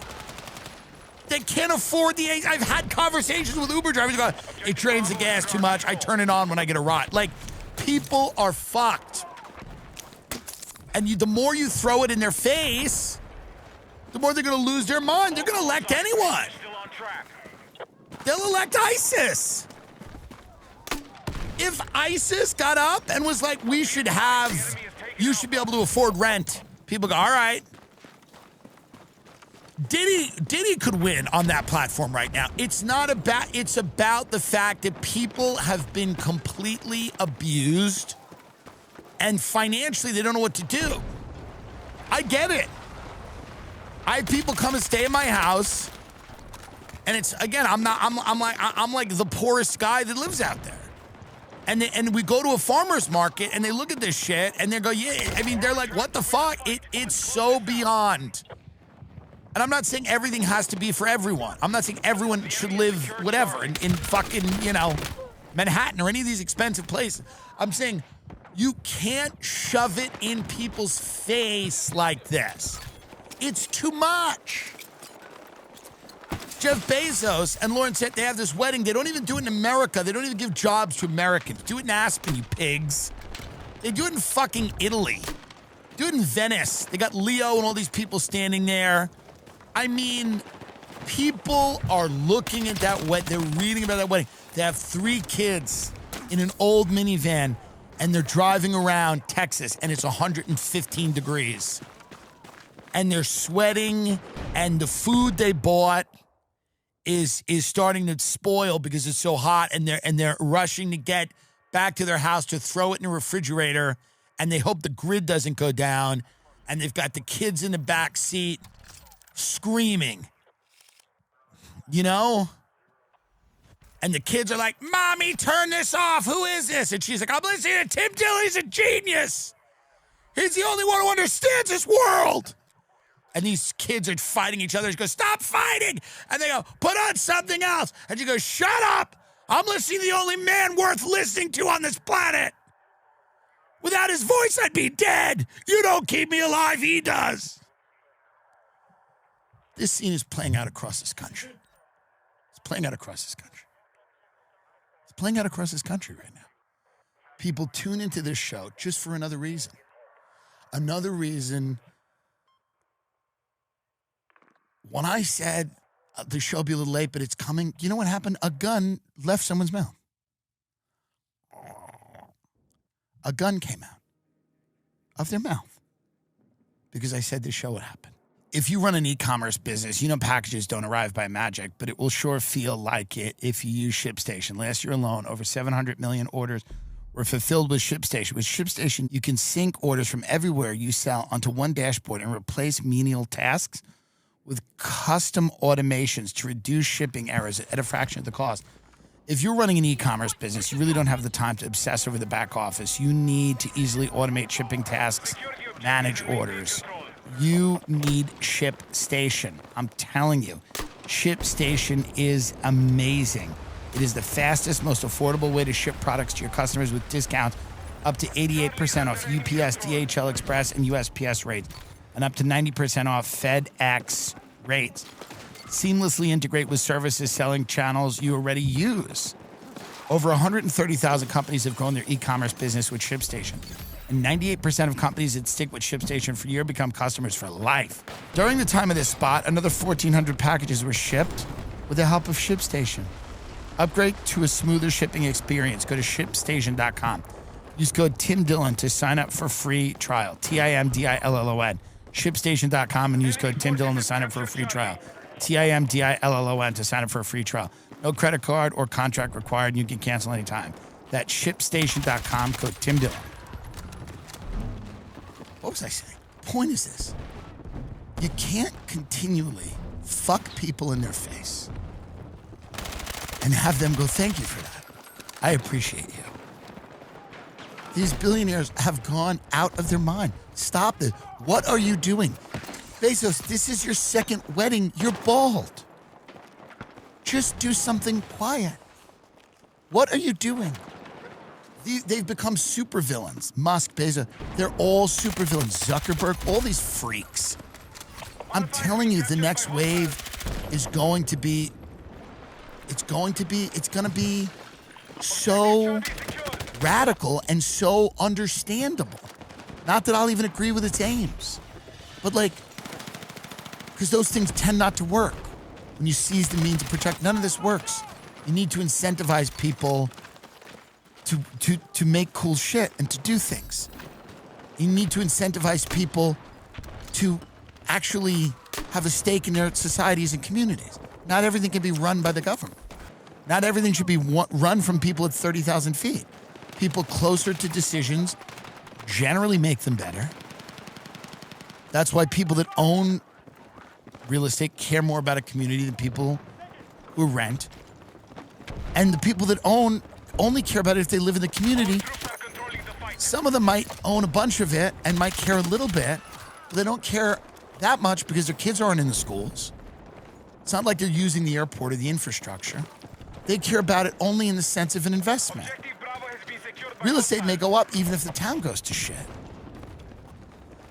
They can't afford the. I've had conversations with Uber drivers going, it drains the gas too much. I turn it on when I get a ride. Like, people are fucked. And the more you throw it in their face, the more they're going to lose their mind. They're going to elect anyone. They'll elect ISIS. If ISIS got up and was like, you should be able to afford rent, people go, all right. Diddy could win on that platform right now. It's about the fact that people have been completely abused and financially they don't know what to do. I get it. I have people come and stay in my house, and it's, again, I'm like the poorest guy that lives out there. And we go to a farmer's market and they look at this shit and they go, yeah, I mean, they're like, what the fuck? It's so beyond. And I'm not saying everything has to be for everyone. I'm not saying everyone should live whatever in fucking, Manhattan or any of these expensive places. I'm saying you can't shove it in people's face like this. It's too much. Jeff Bezos and Lauren said they have this wedding. They don't even do it in America. They don't even give jobs to Americans. Do it in Aspen, you pigs. They do it in fucking Italy. Do it in Venice. They got Leo and all these people standing there. I mean, people are looking at that wedding. They're reading about that wedding. They have 3 kids in an old minivan, and they're driving around Texas, and it's 115 degrees. And they're sweating, and the food they bought is starting to spoil because it's so hot, and they're rushing to get back to their house to throw it in a refrigerator, and they hope the grid doesn't go down, and they've got the kids in the back seat screaming, And the kids are like, Mommy, turn this off. Who is this? And she's like, I'm listening to Tim Dillon. He's a genius. He's the only one who understands this world. And these kids are fighting each other. She goes, stop fighting. And they go, put on something else. And she goes, shut up. I'm listening to the only man worth listening to on this planet. Without his voice, I'd be dead. You don't keep me alive. He does. This scene is playing out across this country. It's playing out across this country. It's playing out across this country right now. People tune into this show just for another reason. Another reason. When I said the show will be a little late, but it's coming, you know what happened? A gun left someone's mouth. A gun came out of their mouth because I said this show would happen. If you run an e-commerce business, packages don't arrive by magic, but it will sure feel like it if you use ShipStation. Last year alone, over 700 million orders were fulfilled with ShipStation. With ShipStation, you can sync orders from everywhere you sell onto one dashboard and replace menial tasks with custom automations to reduce shipping errors at a fraction of the cost. If you're running an e-commerce business, you really don't have the time to obsess over the back office. You need to easily automate shipping tasks, manage orders. You need ShipStation. I'm telling you, ShipStation is amazing. It is the fastest, most affordable way to ship products to your customers with discounts up to 88% off UPS, DHL Express, and USPS rates, and up to 90% off FedEx rates. Seamlessly integrate with services selling channels you already use. Over 130,000 companies have grown their e-commerce business with ShipStation. And 98% of companies that stick with ShipStation for a year become customers for life. During the time of this spot, another 1,400 packages were shipped with the help of ShipStation. Upgrade to a smoother shipping experience. Go to ShipStation.com. Use code TimDillon to sign up for free trial. TIMDILLON. ShipStation.com and use code TimDillon to sign up for a free trial. TIMDILLON to sign up for a free trial. No credit card or contract required, and you can cancel anytime. That's ShipStation.com, code TimDillon. What was I saying? Point is this. You can't continually fuck people in their face and have them go, thank you for that. I appreciate you. These billionaires have gone out of their mind. Stop it. What are you doing? Bezos, this is your second wedding. You're bald. Just do something quiet. What are you doing? They've become supervillains. Musk, Bezos, they're all supervillains. Zuckerberg, all these freaks. I'm telling you, the next wave is going to be, it's going to be so radical and so understandable. Not that I'll even agree with its aims, but like, because those things tend not to work. When you seize the means to protect, none of this works. You need to incentivize people to make cool shit and to do things. You need to incentivize people to actually have a stake in their societies and communities. Not everything can be run by the government. Not everything should be run from people at 30,000 feet. People closer to decisions generally make them better. That's why people that own real estate care more about a community than people who rent. And the people that own only care about it if they live in the community. Some of them might own a bunch of it and might care a little bit, but they don't care that much because their kids aren't in the schools. It's not like they're using the airport or the infrastructure. They care about it only in the sense of an investment. Real estate may go up even if the town goes to shit.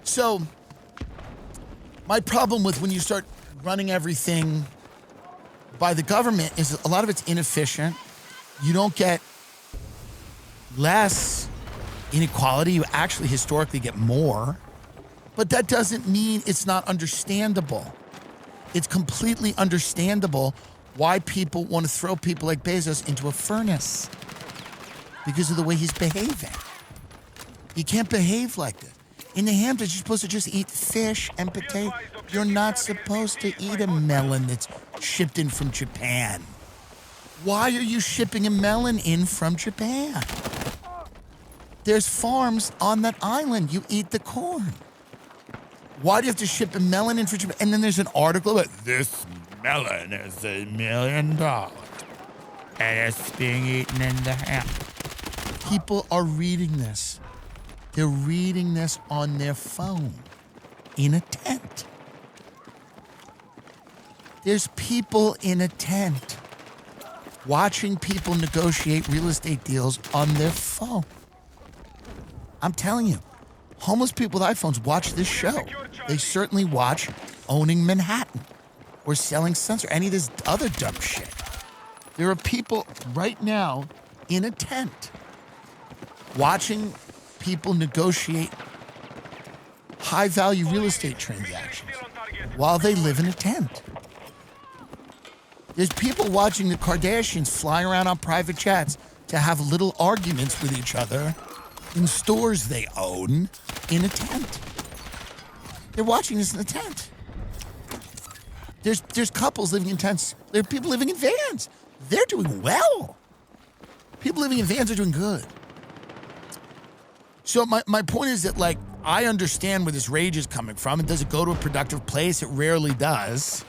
So, my problem with when you start running everything by the government is a lot of it's inefficient. You don't get less inequality. You actually historically get more. But that doesn't mean it's not understandable. It's completely understandable why people want to throw people like Bezos into a furnace because of the way he's behaving. You can't behave like this. In the Hamptons, you're supposed to just eat fish and potato. You're not supposed to eat a melon that's shipped in from Japan. Why are you shipping a melon in from Japan? There's farms on that island. You eat the corn. Why do you have to ship a melon in from Japan? And then there's an article about this melon is $1 million and it's being eaten in the Hamptons. People are reading this. They're reading this on their phone in a tent. There's people in a tent watching people negotiate real estate deals on their phone. I'm telling you, homeless people with iPhones watch this show. They certainly watch Owning Manhattan or Selling Sunset or any of this other dumb shit. There are people right now in a tent watching people negotiate high-value real estate transactions while they live in a tent. There's people watching the Kardashians fly around on private jets to have little arguments with each other in stores they own in a tent. They're watching this in a tent. There's couples living in tents. There are people living in vans. They're doing well. People living in vans are doing good. So my point is that, like, I understand where this rage is coming from. And does it go to a productive place? It rarely does.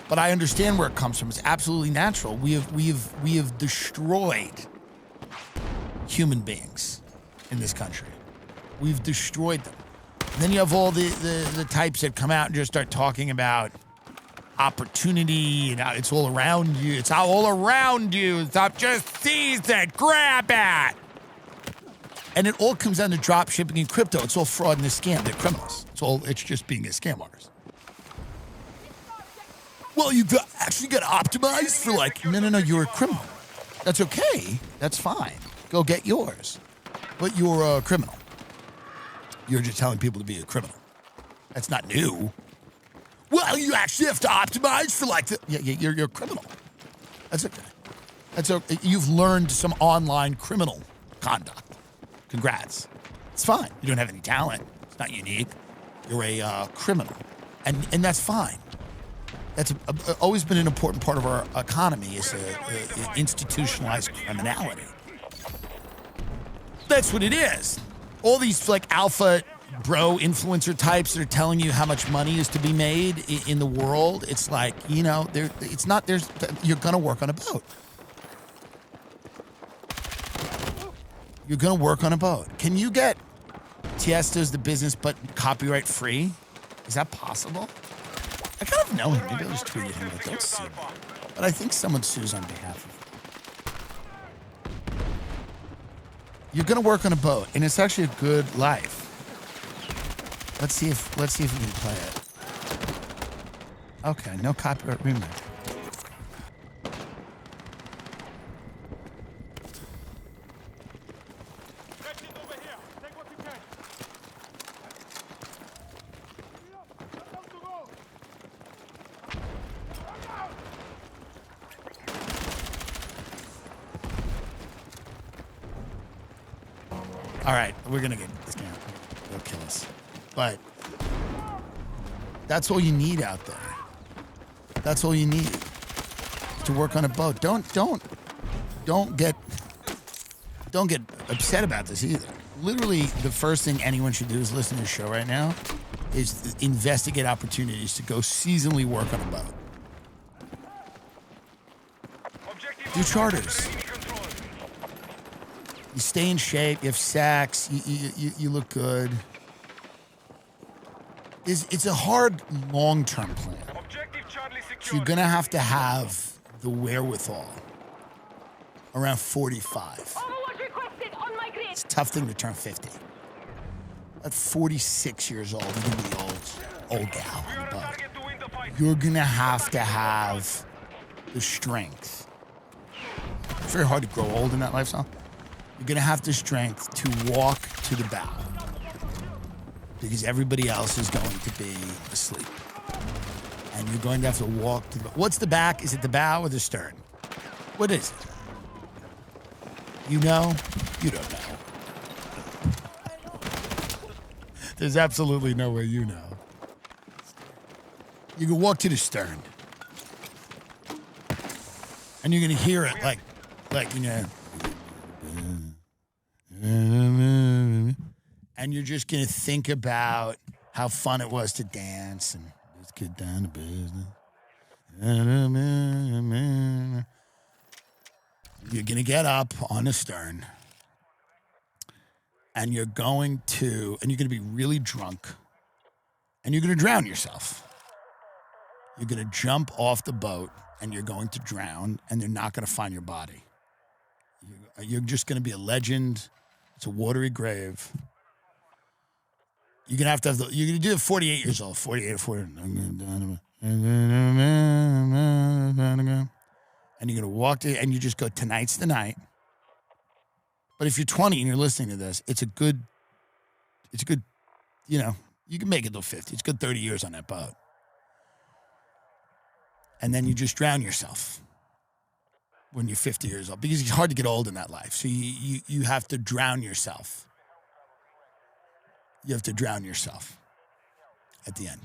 But I understand where it comes from. It's absolutely natural. We have destroyed human beings in this country. We've destroyed them. And then you have all the types that come out and just start talking about opportunity and it's all around you. It's all around you. Stop, just seize it, grab it. And it all comes down to drop shipping and crypto. It's all fraud and a scam. They're criminals. It's just being a scam artist. Well, you actually got optimized for like, no, you're a criminal. That's okay. That's fine. Go get yours. But you're a criminal. You're just telling people to be a criminal. That's not new. Well, you actually have to optimize for like you're a criminal. That's okay. That's okay. You've learned some online criminal conduct. Congrats. It's fine. You don't have any talent. It's not unique. You're a criminal. And that's fine. That's always been an important part of our economy is institutionalized criminality. That's what it is. All these like alpha bro influencer types that are telling you how much money is to be made in the world. It's like, you're going to work on a boat. You're going to work on a boat. Can you get Tiesto's The Business but copyright free? Is that possible? I kind of know him. Maybe I'll just tweet at him, but don't sue me. But I think someone sues on behalf of him. You're going to work on a boat, and it's actually a good life. Let's see if we can play it. Okay, no copyright remake. All right, we're gonna get this guy. They'll kill us, but that's all you need out there. That's all you need to work on a boat. Don't get upset about this either. Literally, the first thing anyone should do is listen to the show right now. Is investigate opportunities to go seasonally work on a boat. Do charters. You stay in shape, you have sex, you look good. It's a hard long-term plan. So you're going to have the wherewithal around 45. It's a tough thing to turn 50. At 46 years old, you're going to be old gal on the boat. You're going to have the strength. It's very hard to grow old in that lifestyle. You're going to have the strength to walk to the bow because everybody else is going to be asleep. And you're going to have to walk to the bow. What's the back? Is it the bow or the stern? What is it? You know? You don't know. There's absolutely no way you know. You can walk to the stern. And you're going to hear it like, and you're just going to think about how fun it was to dance and let's get down to business. You're going to get up on the stern and you're going to be really drunk and you're going to drown yourself. You're going to jump off the boat and you're going to drown and they're not going to find your body. You're just going to be a legend. It's a watery grave. You're going to you're going to do it 48 years old, 48 or 40. And you're going to walk to, and you just go, tonight's the night. But if you're 20 and you're listening to this, it's a good, you can make it till 50. It's a good 30 years on that boat. And then you just drown yourself when you're 50 years old, because it's hard to get old in that life. So you have to drown yourself. You have to drown yourself at the end.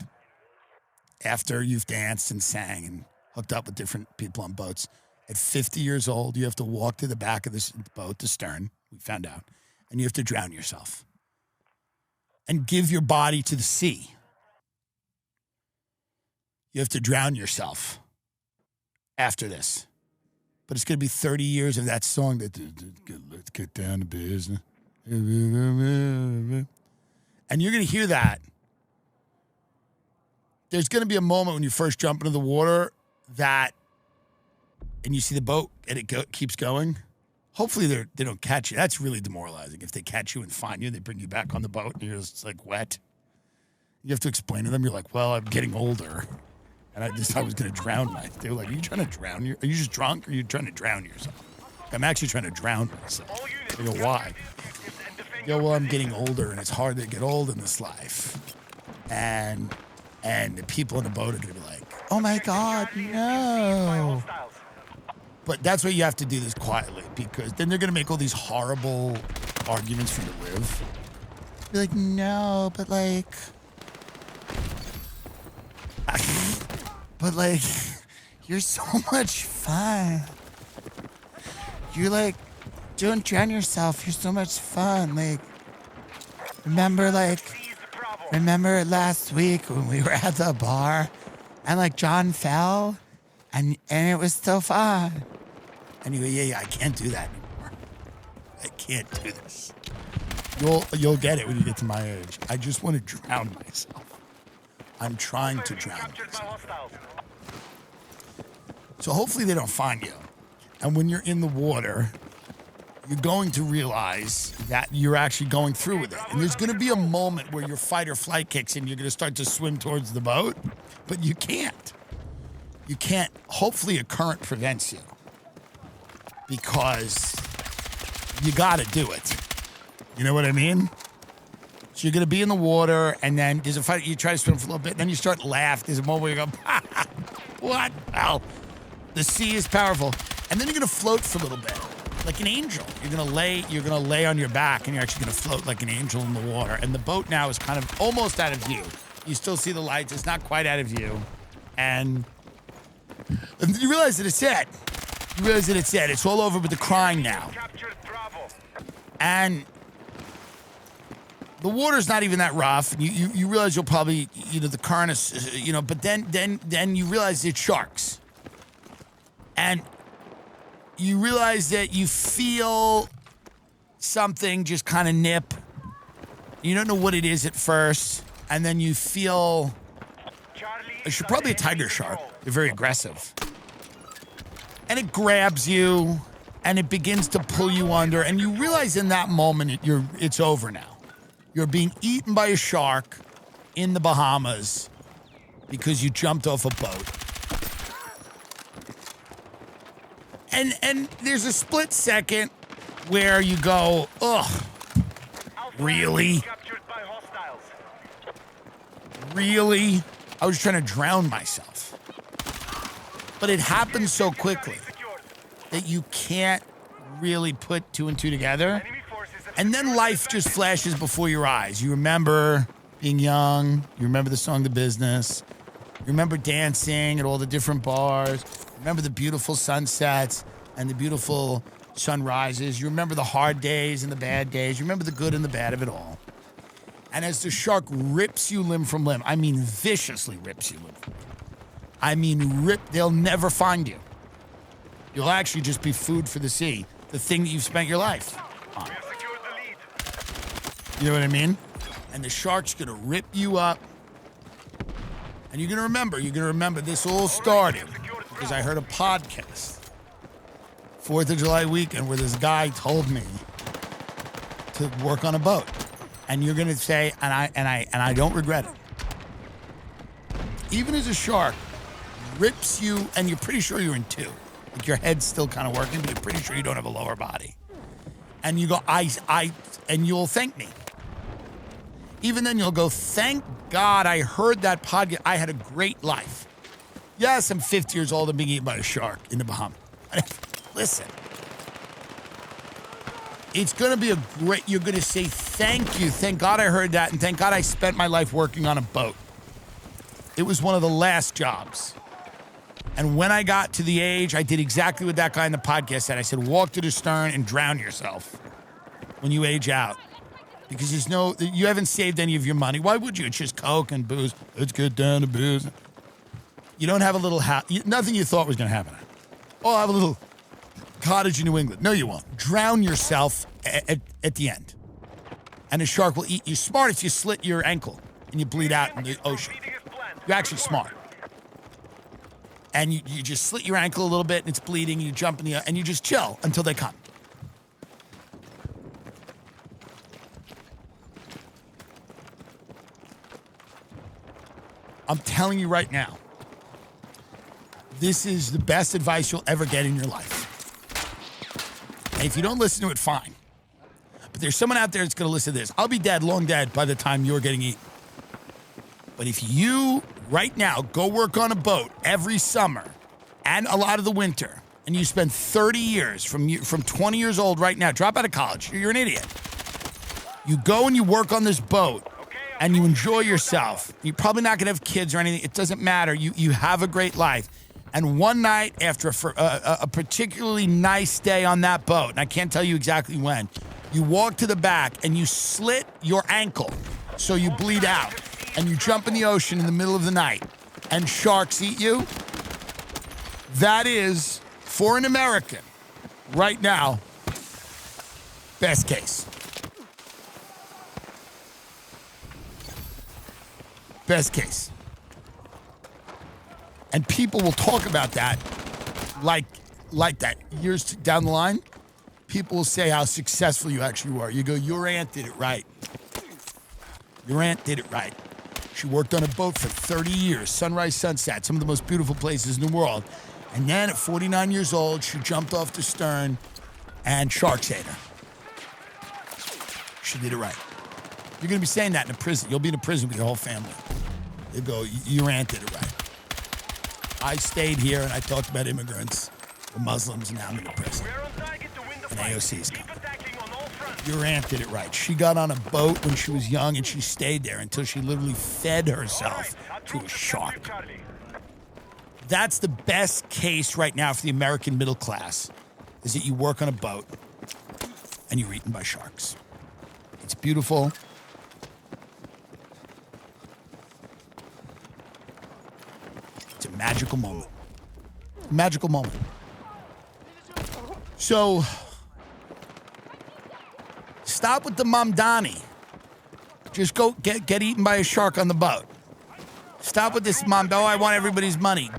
After you've danced and sang and hooked up with different people on boats, at 50 years old, you have to walk to the back of this boat, the stern, we found out, and you have to drown yourself. and give your body to the sea. You have to drown yourself after this. But it's going to be 30 years of that song that, let's get down to business. And you're going to hear that. There's going to be a moment when you first jump into the water and you see the boat and it keeps going. Hopefully they don't catch you. That's really demoralizing. If they catch you and find you, they bring you back on the boat and you're just like wet. You have to explain to them. You're like, well, I'm getting older. And I was going to drown myself. They were like, are you trying to drown you? Are you just drunk or are you trying to drown yourself? I'm actually trying to drown myself. I go, why? Yo, well, I'm getting older and it's hard to get old in this life. And the people in the boat are going to be like, oh my God, no. But that's why you have to do this quietly, because then they're going to make all these horrible arguments for you to live. Be like, no, but like, you're so much fun. You're like, don't drown yourself. You're so much fun. Like, remember last week when we were at the bar and like John fell and it was so fun. And you go, yeah, I can't do that anymore. I can't do this. You'll get it when you get to my age. I just want to drown myself. I'm trying to drown myself. So hopefully they don't find you. And when you're in the water, you're going to realize that you're actually going through with it. And there's going to be a moment where your fight or flight kicks in. You're going to start to swim towards the boat, but you can't. You can't. Hopefully a current prevents you, because you got to do it. You know what I mean? So you're going to be in the water, and then there's a fight. You try to swim for a little bit, and then you start to laugh. There's a moment where you go, what? Well, the sea is powerful. And then you're going to float for a little bit, like an angel. You're going to lay on your back, and you're actually going to float like an angel in the water. And the boat now is kind of almost out of view. You still see the lights. It's not quite out of view. And you realize that it's it. You realize that it's it. It's all over with the crying now. And the water's not even that rough. You realize you'll probably, the current is, but then you realize it's sharks. And you realize that you feel something just kind of nip. You don't know what it is at first. And then you feel, it's probably a tiger shark. They're very aggressive. And it grabs you and it begins to pull you under. And you realize in that moment, it's over now. You're being eaten by a shark in the Bahamas because you jumped off a boat. And there's a split second where you go, ugh, really? Really? I was trying to drown myself. But it happens so quickly that you can't really put two and two together. And then life just flashes before your eyes. You remember being young. You remember the song The Business. You remember dancing at all the different bars. Remember the beautiful sunsets and the beautiful sunrises. You remember the hard days and the bad days. You remember the good and the bad of it all. And as the shark rips you limb from limb, I mean viciously rips you limb from limb. I mean they'll never find you. You'll actually just be food for the sea, the thing that you've spent your life on. You know what I mean? And the shark's gonna rip you up. And you're gonna remember this all started because I heard a podcast, 4th of July weekend, where this guy told me to work on a boat. And you're gonna say, and I don't regret it. Even as a shark rips you, and you're pretty sure you're in two. Like your head's still kind of working, but you're pretty sure you don't have a lower body. And you go, and you'll thank me. Even then you'll go, thank God I heard that podcast. I had a great life. Yes, I'm 50 years old and being eaten by a shark in the Bahamas. Listen, it's going to be you're going to say thank you. Thank God I heard that. And thank God I spent my life working on a boat. It was one of the last jobs. And when I got to the age, I did exactly what that guy in the podcast said. I said, walk to the stern and drown yourself when you age out. because you haven't saved any of your money. Why would you? It's just Coke and booze. Let's get down to booze. You don't have a little house. Nothing you thought was going to happen. Oh, I have a little cottage in New England. No, you won't. Drown yourself at the end. And a shark will eat you. Smartest, you slit your ankle and you bleed out in the ocean. You're actually smart. And you just slit your ankle a little bit and it's bleeding. You jump in and you just chill until they come. I'm telling you right now, this is the best advice you'll ever get in your life. And if you don't listen to it, fine. But there's someone out there that's going to listen to this. I'll be dead, long dead, by the time you're getting eaten. But if you, right now, go work on a boat every summer and a lot of the winter, and you spend 30 years from 20 years old right now, drop out of college, you're an idiot. You go and you work on this boat, and you enjoy yourself. You're probably not going to have kids or anything. It doesn't matter. You have a great life. And one night after a particularly nice day on that boat, and I can't tell you exactly when, you walk to the back and you slit your ankle so you bleed out. And you jump in the ocean in the middle of the night and sharks eat you. That is, for an American, right now, best case. Best case. And people will talk about that like that. Years down the line, people will say how successful you actually were. You go, your aunt did it right. Your aunt did it right. She worked on a boat for 30 years, sunrise, sunset, some of the most beautiful places in the world. And then at 49 years old, she jumped off the stern and sharks ate her. She did it right. You're going to be saying that in a prison. You'll be in a prison with your whole family. They go, your aunt did it right. I stayed here and I talked about immigrants, the Muslims, and now I'm in a prison. And AOC is coming. Your aunt did it right. She got on a boat when she was young and she stayed there until she literally fed herself to a shark. That's the best case right now for the American middle class, is that you work on a boat and you're eaten by sharks. It's beautiful. It's a magical moment. Magical moment. So, stop with the Mamdani. Just go get eaten by a shark on the boat. Stop with this mom. Oh, I want everybody's money.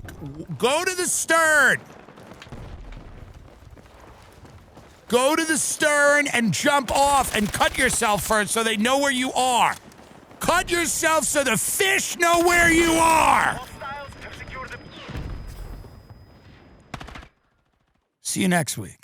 Go to the stern. Go to the stern and jump off and cut yourself first so they know where you are. Cut yourself so the fish know where you are. See you next week.